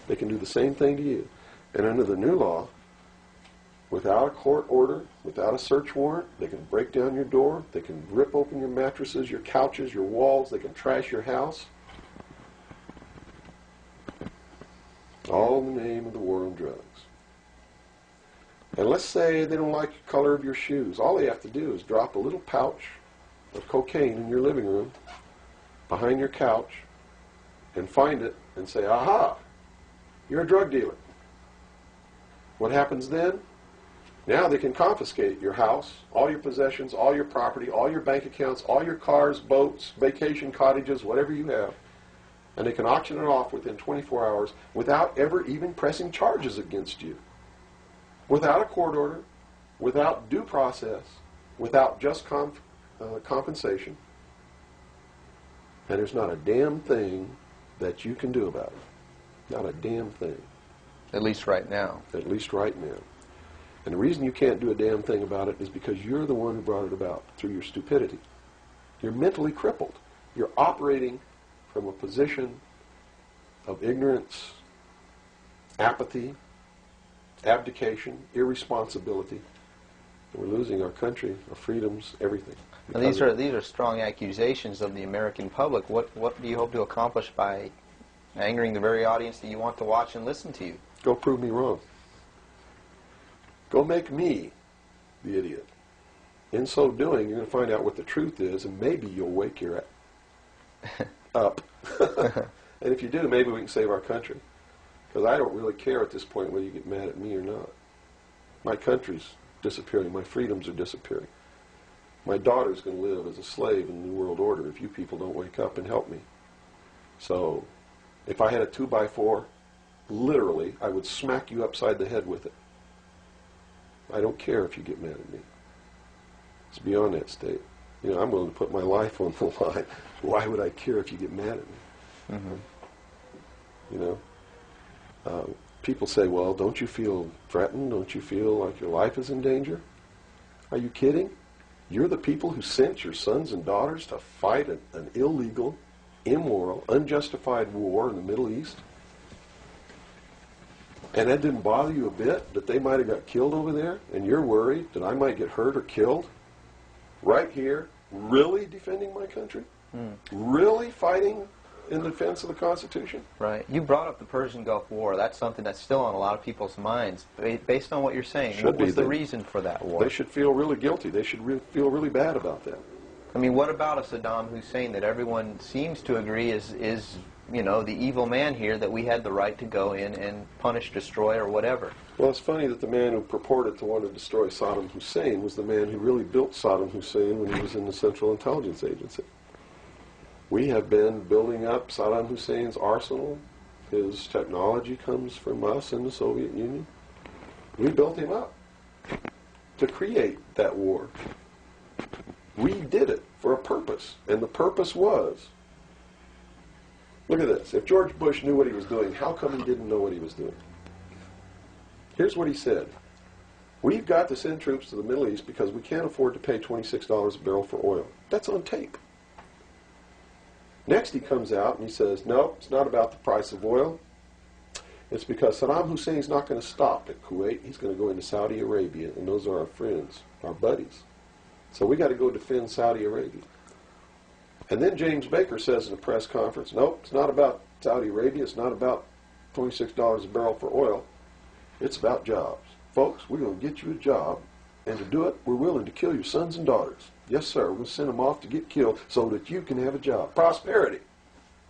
they can do the same thing to you. And under the new law, without a court order, without a search warrant, they can break down your door, they can rip open your mattresses, your couches, your walls, they can trash your house. All in the name of the war on drugs. And let's say they don't like the color of your shoes. All they have to do is drop a little pouch of cocaine in your living room, behind your couch, and find it and say, aha, you're a drug dealer. What happens then? Now they can confiscate your house, all your possessions, all your property, all your bank accounts, all your cars, boats, vacation cottages, whatever you have. And they can auction it off within 24 hours without ever even pressing charges against you. Without a court order, without due process, without just compensation. And there's not a damn thing that you can do about it. Not a damn thing. At least right now. At least right now. And the reason you can't do a damn thing about it is because you're the one who brought it about through your stupidity. You're mentally crippled. You're operating from a position of ignorance, apathy, abdication, irresponsibility. And we're losing our country, our freedoms, everything. Now, these are strong accusations of the American public. What do you hope to accomplish by angering the very audience that you want to watch and listen to you? Go prove me wrong. Go make me the idiot. In so doing, you're going to find out what the truth is, and maybe you'll wake your up. And if you do, maybe we can save our country. Because I don't really care at this point whether you get mad at me or not. My country's disappearing. My freedoms are disappearing. My daughter's going to live as a slave in the New World Order if you people don't wake up and help me. So, if I had a 2x4, literally, I would smack you upside the head with it. I don't care if you get mad at me. It's beyond that state. You know, I'm willing to put my life on the line. Why would I care if you get mad at me? Mm-hmm. You know? People say, well, don't you feel threatened? Don't you feel like your life is in danger? Are you kidding? You're the people who sent your sons and daughters to fight an illegal, immoral, unjustified war in the Middle East? And that didn't bother you a bit, that they might have got killed over there, and you're worried that I might get hurt or killed? Right here, really defending my country? Really fighting in defense of the Constitution? Right. You brought up the Persian Gulf War. That's something that's still on a lot of people's minds. Based on what you're saying, what was the reason for that war? They should feel really guilty. They should feel really bad about that. I mean, what about a Saddam Hussein that everyone seems to agree is you know, the evil man here, that we had the right to go in and punish, destroy, or whatever? Well, it's funny that the man who purported to want to destroy Saddam Hussein was the man who really built Saddam Hussein when he was in the Central Intelligence Agency. We have been building up Saddam Hussein's arsenal. His technology comes from us in the Soviet Union. We built him up to create that war. We did it for a purpose, and the purpose was, look at this. If George Bush knew what he was doing, how come he didn't know what he was doing? Here's what he said. We've got to send troops to the Middle East because we can't afford to pay $26 a barrel for oil. That's on tape. Next he comes out and he says, no, it's not about the price of oil. It's because Saddam Hussein's not going to stop at Kuwait. He's going to go into Saudi Arabia, and those are our friends, our buddies. So we got to go defend Saudi Arabia. And then James Baker says in a press conference, nope, it's not about Saudi Arabia. It's not about $26 a barrel for oil. It's about jobs. Folks, we're going to get you a job, and to do it, we're willing to kill your sons and daughters. Yes, sir, we're going to send them off to get killed so that you can have a job. Prosperity.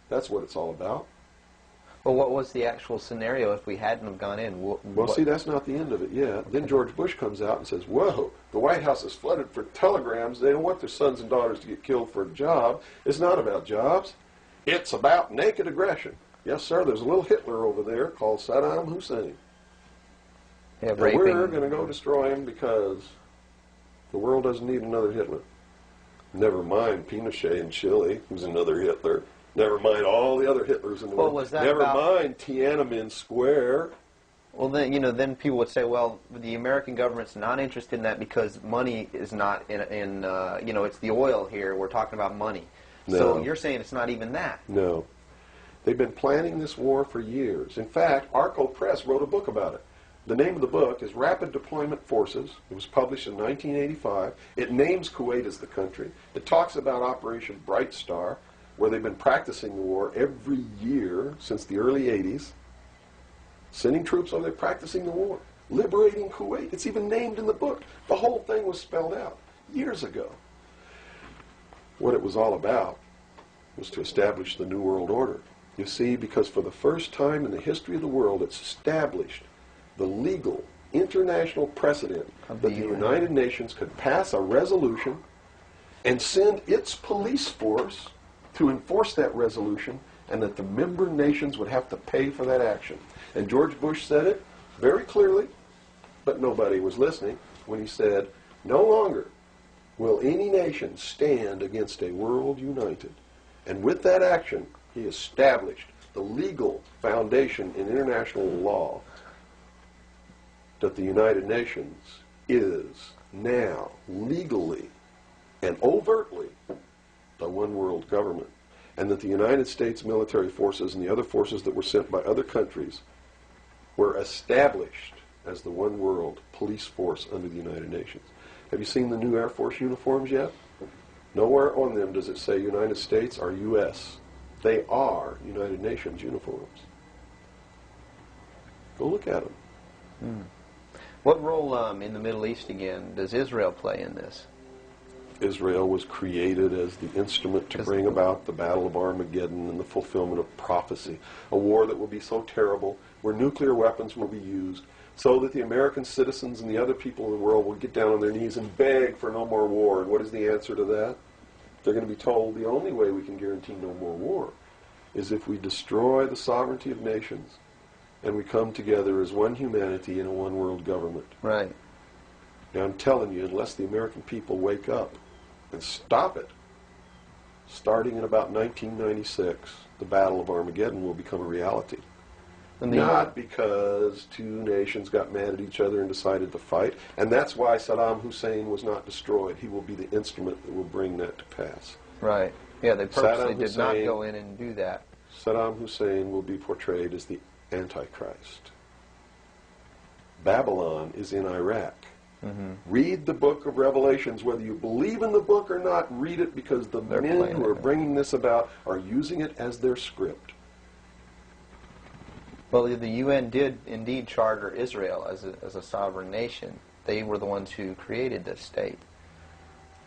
That's what it's all about. Well, what was the actual scenario if we hadn't have gone in? Well, see, that's not the end of it yet. Then George Bush comes out and says, whoa, the White House is flooded for telegrams. They don't want their sons and daughters to get killed for a job. It's not about jobs. It's about naked aggression. Yes, sir, there's a little Hitler over there called Saddam Hussein. Yeah, and we're going to go destroy him because the world doesn't need another Hitler. Never mind Pinochet in Chile, who's another Hitler. Never mind all the other Hitlers in the world. Was that Never mind Tiananmen Square. Well, then, you know, then people would say, well, the American government's not interested in that because money is not in you know, it's the oil here. We're talking about money. No. So you're saying it's not even that. No. They've been planning this war for years. In fact, Arco Press wrote a book about it. The name of the book is Rapid Deployment Forces. It was published in 1985. It names Kuwait as the country. It talks about Operation Bright Star, where they've been practicing the war every year since the early 80s, sending troops over there practicing the war. liberating Kuwait. It's even named in the book. The whole thing was spelled out years ago. What it was all about was to establish the New World Order. You see, because for the first time in the history of the world, it's established the legal international precedent that the United Nations could pass a resolution and send its police force to enforce that resolution, and that the member nations would have to pay for that action. And George Bush said it very clearly, but nobody was listening when he said, no longer will any nation stand against a world united. And with that action, he established the legal foundation in international law that the United Nations is now legally and overtly the one world government, and that the United States military forces and the other forces that were sent by other countries were established as the one world police force under the United Nations. Have you seen the new Air Force uniforms yet? Nowhere on them does it say United States or U.S. They are United Nations uniforms. Go look at them. What role in the Middle East, again, does Israel play in this? Israel was created as the instrument to bring about the Battle of Armageddon and the fulfillment of prophecy, a war that will be so terrible, where nuclear weapons will be used, so that the American citizens and the other people in the world will get down on their knees and beg for no more war. And what is the answer to that? They're going to be told the only way we can guarantee no more war is if we destroy the sovereignty of nations and we come together as one humanity in a one world government. Right. Now I'm telling you, unless the American people wake up and stop it, starting in about 1996, the Battle of Armageddon will become a reality. Not because two nations got mad at each other and decided to fight, and that's why Saddam Hussein was not destroyed. He will be the instrument that will bring that to pass. Right. Yeah, they purposely did not go in and do that. Saddam Hussein will be portrayed as the Antichrist. Babylon is in Iraq. Read the book of Revelations. Whether you believe in the book or not, read it, because the men who are bringing this about are using it as their script. Well, the UN did indeed charter Israel as a sovereign nation. They were the ones who created this state.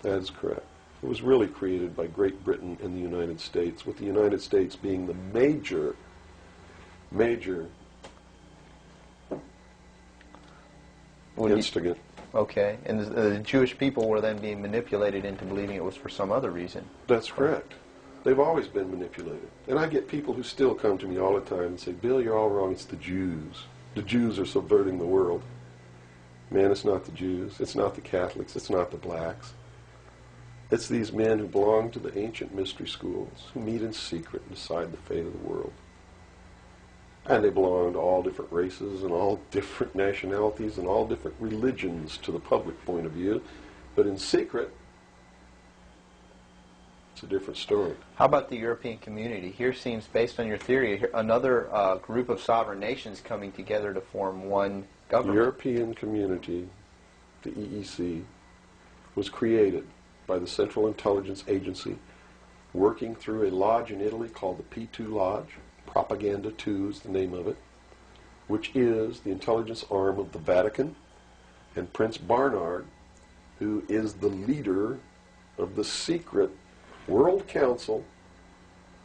That is correct. It was really created by Great Britain and the United States, with the United States being the major instigant. Okay, and the Jewish people were then being manipulated into believing it was for some other reason. That's correct. They've always been manipulated. And I get people who still come to me all the time and say, Bill, you're all wrong. It's the Jews. The Jews are subverting the world. Man, it's not the Jews. It's not the Catholics. It's not the blacks. It's these men who belong to the ancient mystery schools, who meet in secret and decide the fate of the world. And they belong to all different races and all different nationalities and all different religions to the public point of view. But in secret, it's a different story. How about the European community? Here seems, based on your theory, another group of sovereign nations coming together to form one government. The European community, the EEC, was created by the Central Intelligence Agency, working through a lodge in Italy called the P2 Lodge. Propaganda 2 is the name of it, which is the intelligence arm of the Vatican, and Prince Bernhard, who is the leader of the secret World Council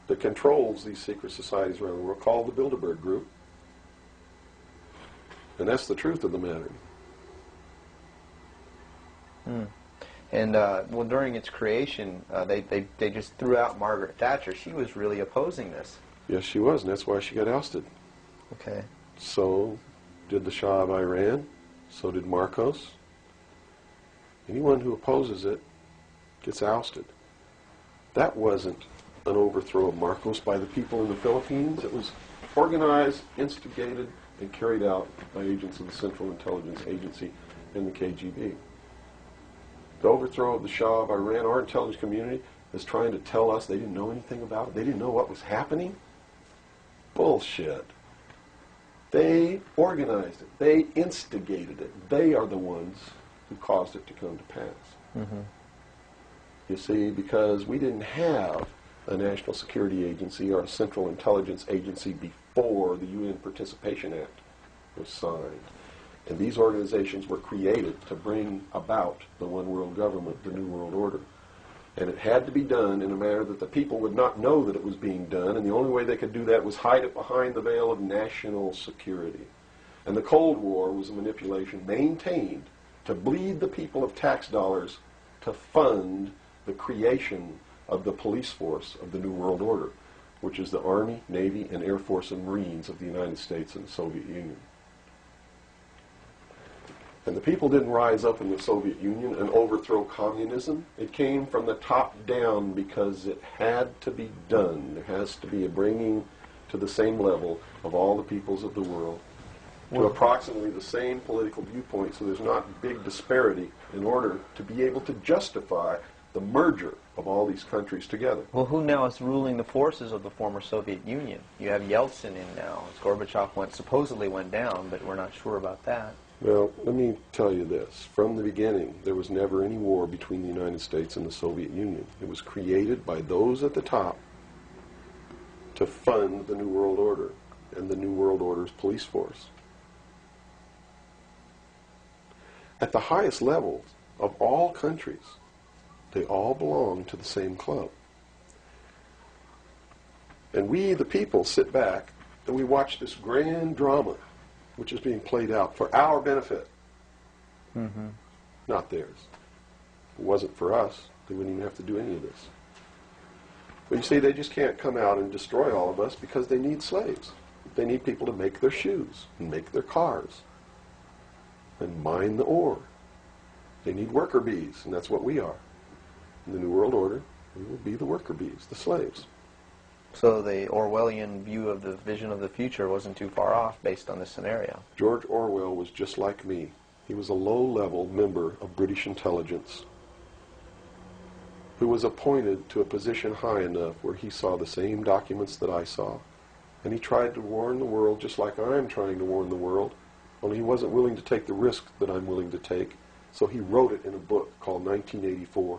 that controls these secret societies around the world, called the Bilderberg Group. And that's the truth of the matter. And well, during its creation, they just threw out Margaret Thatcher. She was really opposing this. Yes, she was, and that's why she got ousted. Okay. So did the Shah of Iran. So did Marcos. Anyone who opposes it gets ousted. That wasn't an overthrow of Marcos by the people in the Philippines. It was organized, instigated, and carried out by agents of the Central Intelligence Agency and the KGB. The overthrow of the Shah of Iran, our intelligence community is trying to tell us they didn't know anything about it. They didn't know what was happening. Bullshit. They organized it. They instigated it. They are the ones who caused it to come to pass. You see, because we didn't have a National Security Agency or a Central Intelligence Agency before the UN Participation Act was signed. And these organizations were created to bring about the one world government, the New World Order. And it had to be done in a manner that the people would not know that it was being done, and the only way they could do that was hide it behind the veil of national security. And the Cold War was a manipulation maintained to bleed the people of tax dollars to fund the creation of the police force of the New World Order, which is the Army, Navy, and Air Force and Marines of the United States and the Soviet Union. And the people didn't rise up in the Soviet Union and overthrow communism. It came from the top down because it had to be done. There has to be a bringing to the same level of all the peoples of the world to approximately the same political viewpoint, so there's not big disparity in order to be able to justify the merger of all these countries together. Well, who now is ruling the forces of the former Soviet Union? You have Yeltsin in now. Gorbachev supposedly went down, but we're not sure about that. Well, let me tell you this. From the beginning, there was never any war between the United States and the Soviet Union. It was created by those at the top to fund the New World Order and the New World Order's police force. At the highest levels of all countries, they all belong to the same club. And we, the people, sit back and we watch this grand drama which is being played out for our benefit, not theirs. If it wasn't for us, they wouldn't even have to do any of this. But you see, they just can't come out and destroy all of us because they need slaves. They need people to make their shoes and make their cars and mine the ore. They need worker bees, and that's what we are. In the New World Order, we will be the worker bees, the slaves. So the Orwellian view of the vision of the future wasn't too far off based on this scenario. George Orwell was just like me. He was a low-level member of British intelligence who was appointed to a position high enough where he saw the same documents that I saw. And he tried to warn the world just like I'm trying to warn the world, only he wasn't willing to take the risk that I'm willing to take. So he wrote it in a book called 1984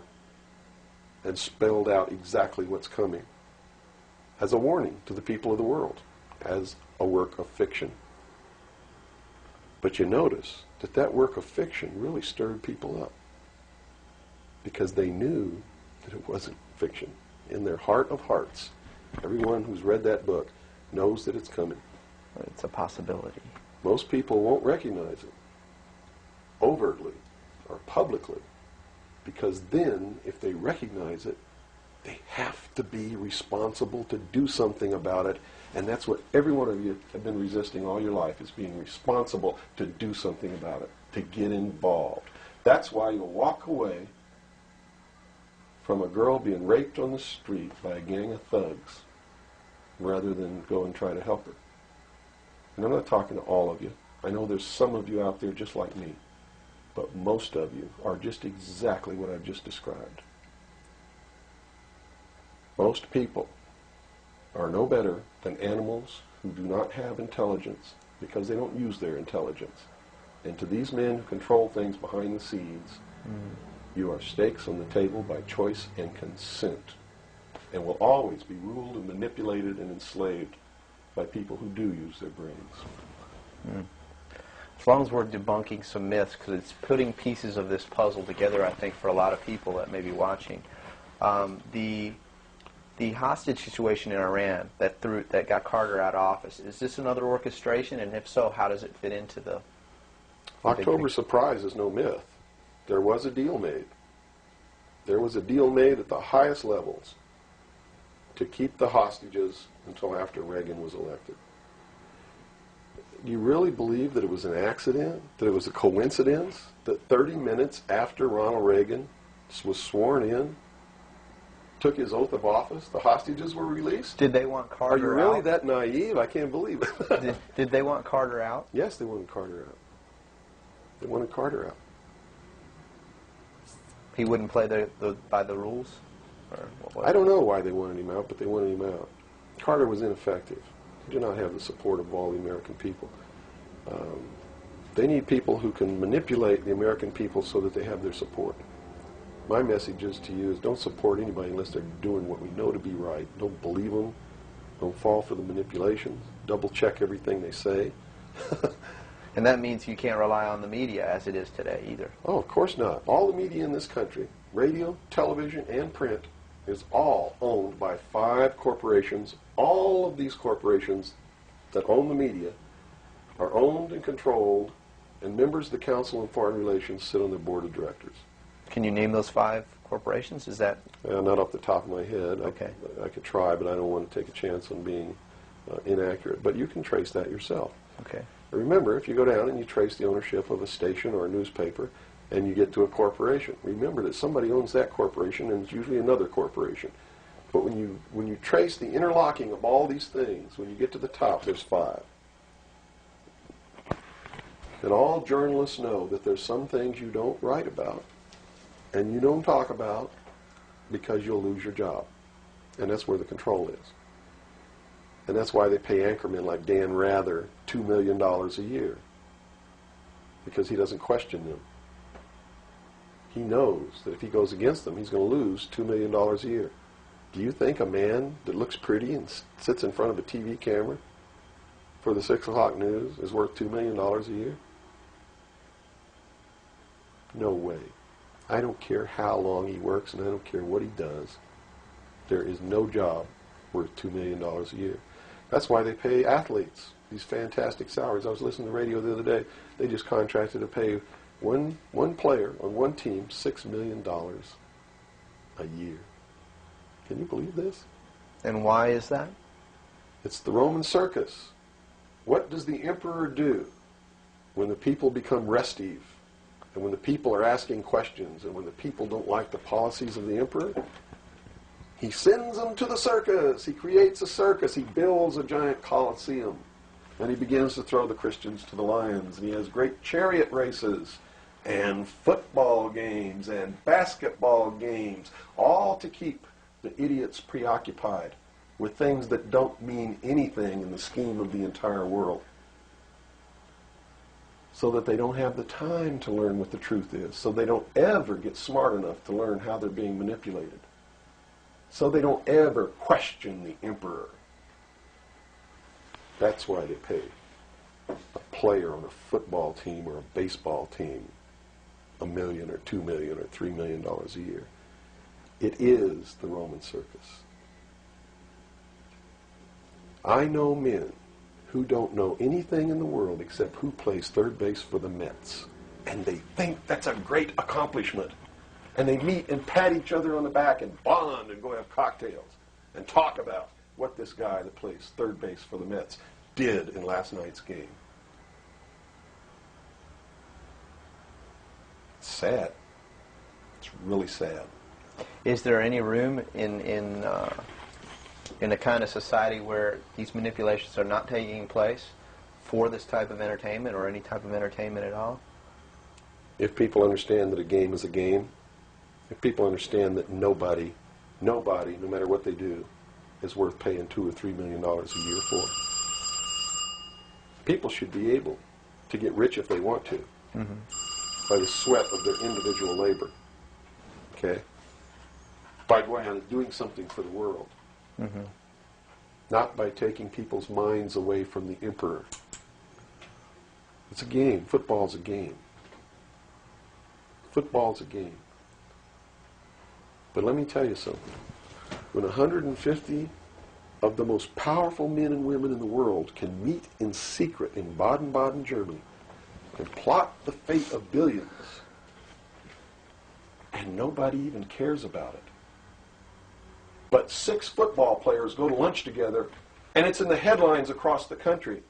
and spelled out exactly what's coming as a warning to the people of the world, as a work of fiction. But you notice that that work of fiction really stirred people up because they knew that it wasn't fiction. In their heart of hearts, everyone who's read that book knows that it's coming. It's a possibility. Most people won't recognize it overtly or publicly because then, if they recognize it, they have to be responsible to do something about it. And that's what every one of you have been resisting all your life, is being responsible to do something about it, to get involved. That's why you'll walk away from a girl being raped on the street by a gang of thugs rather than go and try to help her. And I'm not talking to all of you. I know there's some of you out there just like me. But most of you are just exactly what I've just described. Most people are no better than animals who do not have intelligence because they don't use their intelligence. And to these men who control things behind the scenes, you are stakes on the table by choice and consent, and will always be ruled and manipulated and enslaved by people who do use their brains. As long as we're debunking some myths, because it's putting pieces of this puzzle together, I think, for a lot of people that may be watching. The hostage situation in Iran that got Carter out of office, is this another orchestration? And if so, how does it fit into the October surprise is no myth. There was a deal made. There was a deal made at the highest levels to keep the hostages until after Reagan was elected. Do you really believe that it was an accident, that it was a coincidence, that 30 minutes after Ronald Reagan was sworn in, took his oath of office, the hostages were released? Did they want Carter out? Are you really out? that naive? I can't believe it. Did they want Carter out? Yes, they wanted Carter out. They wanted Carter out. He wouldn't play by the rules? Or what was I don't know why they wanted him out, but they wanted him out. Carter was ineffective. He did not have the support of all the American people. They need people who can manipulate the American people so that they have their support. My message is to you is don't support anybody unless they're doing what we know to be right. Don't believe them. Don't fall for the manipulations. Double check everything they say. And that means you can't rely on the media as it is today either. Oh, of course not. All the media in this country, radio, television, and print, is all owned by 5 corporations. All of these corporations that own the media are owned and controlled, and members of the Council on Foreign Relations sit on their board of directors. Can you name those 5 corporations? Is that Not off the top of my head. okay? I could try, but I don't want to take a chance on being inaccurate. But you can trace that yourself. Okay. Remember, if you go down and you trace the ownership of a station or a newspaper, and you get to a corporation, remember that somebody owns that corporation, and it's usually another corporation. But when you trace the interlocking of all these things, when you get to the top, there's 5. And all journalists know that there's some things you don't write about, and you don't talk about, because you'll lose your job. And that's where the control is. And that's why they pay anchormen like Dan Rather $2 million a year, because he doesn't question them. He knows that if he goes against them, he's going to lose $2 million a year. Do you think a man that looks pretty and sits in front of a TV camera for the 6 o'clock news is worth $2 million a year? No way. I don't care how long he works, and I don't care what he does. There is no job worth $2 million a year. That's why they pay athletes these fantastic salaries. I was listening to the radio the other day. They just contracted to pay one player on one team $6 million a year. Can you believe this? And why is that? It's the Roman circus. What does the emperor do when the people become restive, and when the people are asking questions, and when the people don't like the policies of the emperor? He sends them to the circus. He creates a circus. He builds a giant coliseum. And he begins to throw the Christians to the lions. And he has great chariot races and football games and basketball games, all to keep the idiots preoccupied with things that don't mean anything in the scheme of the entire world, so that they don't have the time to learn what the truth is, so they don't ever get smart enough to learn how they're being manipulated, so they don't ever question the emperor. That's why they pay a player on a football team or a baseball team $1 million or $2 million or $3 million a year. It is the Roman circus. I know men who don't know anything in the world except who plays third base for the Mets, and they think that's a great accomplishment. And they meet and pat each other on the back and bond and go have cocktails and talk about what this guy that plays third base for the Mets did in last night's game. It's sad. It's really sad. Is there any room in a kind of society where these manipulations are not taking place for this type of entertainment, or any type of entertainment at all? If people understand that a game is a game, if people understand that nobody, no matter what they do, is worth paying $2 or $3 million a year for, people should be able to get rich if they want to, by the sweat of their individual labor. Okay? By going out and doing something for the world. Not by taking people's minds away from the emperor. It's a game. Football's a game. Football's a game. But let me tell you something. When 150 of the most powerful men and women in the world can meet in secret in Baden-Baden, Germany, and plot the fate of billions, and nobody even cares about it, but 6 football players go to lunch together, and it's in the headlines across the country,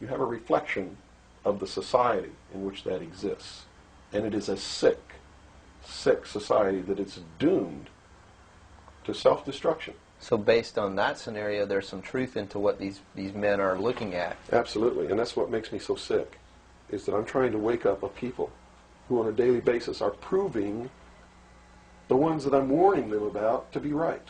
you have a reflection of the society in which that exists. And it is a sick society that is doomed to self-destruction. So based on that scenario, there's some truth into what these men are looking at. Absolutely, and that's what makes me so sick, is that I'm trying to wake up a people who on a daily basis are proving the ones that I'm warning them about to be right.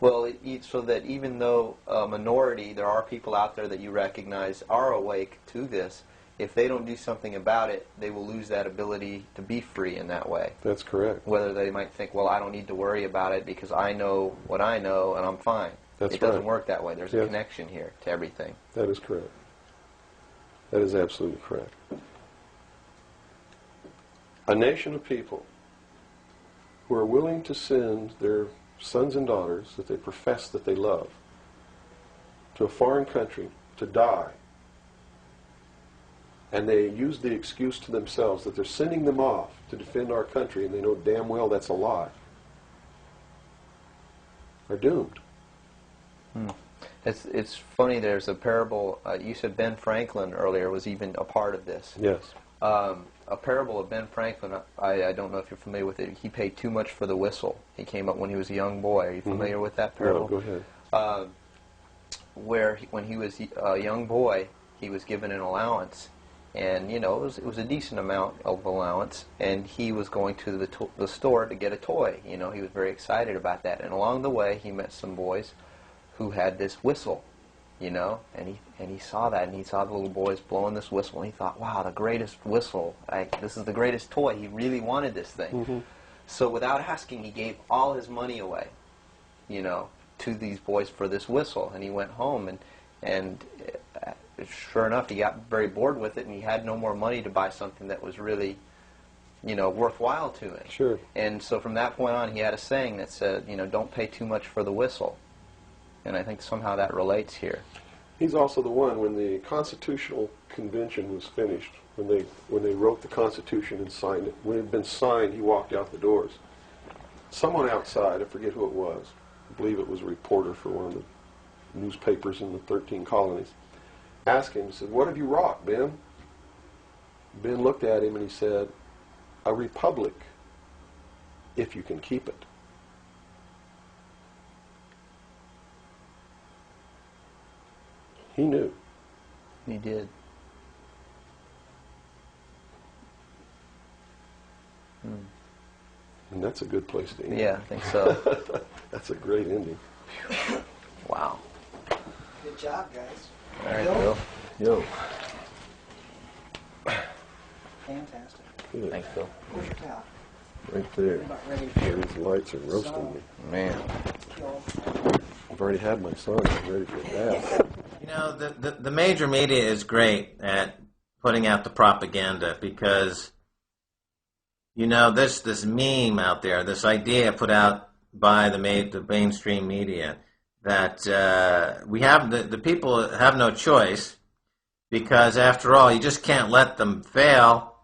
Well, so that even though a minority, there are people out there that you recognize are awake to this, if they don't do something about it, they will lose that ability to be free in that way. That's correct. Whether they might think, well, I don't need to worry about it because I know what I know and I'm fine. That's It doesn't right. work that way. There's a Yes. connection here to everything. That is correct. That is absolutely correct. A nation of people who are willing to send their sons and daughters that they profess that they love to a foreign country to die, and they use the excuse to themselves that they're sending them off to defend our country, and they know damn well that's a lie, are doomed. It's funny. There's a parable. You said Ben Franklin earlier was even a part of this. Yes. A parable of Ben Franklin. I don't know if you're familiar with it. He paid too much for the whistle. He came up when he was a young boy. Are you familiar with that parable? No, go ahead. When he was a young boy, he was given an allowance, and it was a decent amount of allowance, and he was going to the store to get a toy. He was very excited about that, and along the way he met some boys who had this whistle, and he saw that, and he saw the little boys blowing this whistle, and he thought, wow, the greatest whistle, this is the greatest toy. He really wanted this thing. So without asking, he gave all his money away, to these boys for this whistle, and he went home, and sure enough, he got very bored with it, and he had no more money to buy something that was really, worthwhile to him. Sure. And so from that point on, he had a saying that said, don't pay too much for the whistle. And I think somehow that relates here. He's also the one, when the Constitutional Convention was finished, when they wrote the Constitution and signed it, when it had been signed, he walked out the doors. Someone outside, I forget who it was, I believe it was a reporter for one of the newspapers in the 13 colonies, asked him, he said, "What have you wrought, Ben?" Ben looked at him and he said, "A republic, if you can keep it." He knew. He did. And that's a good place to end. Yeah, I think so. That's a great ending. Wow. Good job, guys. All right, Bill. Yo. Fantastic. Good. Thanks, Bill. Where's your towel? Right there. I'm about ready to Yeah, these lights are roasting me. Man. kill. I've already had my son. I'm ready for that. The major media is great at putting out the propaganda because, this meme out there, this idea put out by the mainstream media that we have the people have no choice because, after all, you just can't let them fail.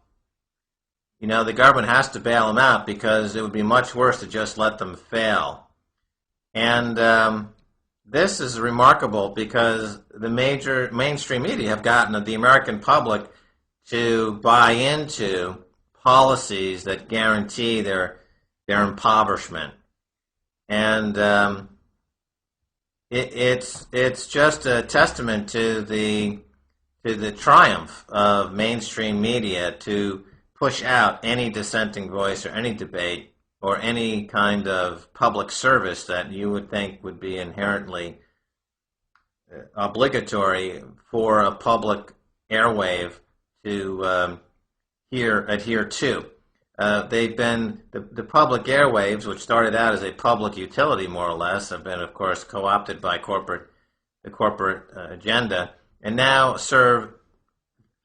The government has to bail them out because it would be much worse to just let them fail. And this is remarkable because the major mainstream media have gotten the American public to buy into policies that guarantee their impoverishment. And it's just a testament to the triumph of mainstream media to push out any dissenting voice or any debate or any kind of public service that you would think would be inherently obligatory for a public airwave to adhere to. They've been, the public airwaves, which started out as a public utility more or less, have been, of course, co-opted by the corporate agenda, and now serve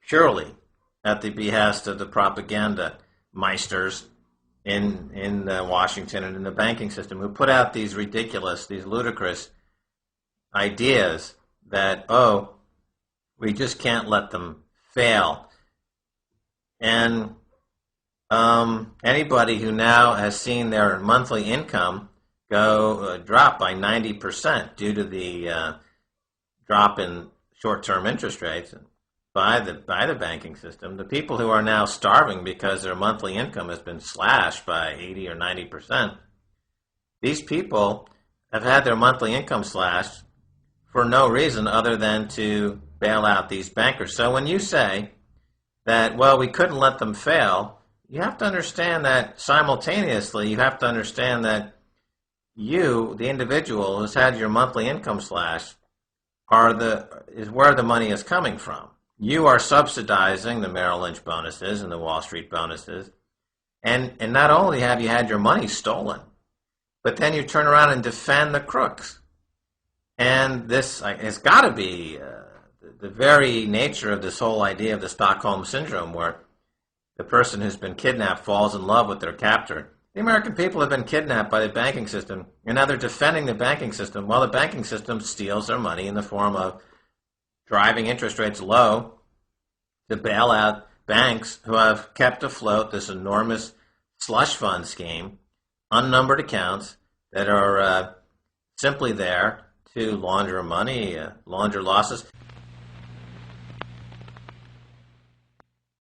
purely at the behest of the propaganda meisters in Washington and in the banking system, who put out these ridiculous, these ludicrous ideas that, we just can't let them fail. And anybody who now has seen their monthly income drop by 90% due to the drop in short-term interest rates by the banking system, the people who are now starving because their monthly income has been slashed by 80 or 90%, these people have had their monthly income slashed for no reason other than to bail out these bankers. So when you say that, we couldn't let them fail, you have to understand that simultaneously you have to understand that you, the individual who's had your monthly income slashed, is where the money is coming from. You are subsidizing the Merrill Lynch bonuses and the Wall Street bonuses, and not only have you had your money stolen, but then you turn around and defend the crooks. And this has got to be the very nature of this whole idea of the Stockholm Syndrome, where the person who's been kidnapped falls in love with their captor. The American people have been kidnapped by the banking system, and now they're defending the banking system while the banking system steals their money in the form of driving interest rates low to bail out banks who have kept afloat this enormous slush fund scheme, unnumbered accounts that are simply there to launder money, launder losses.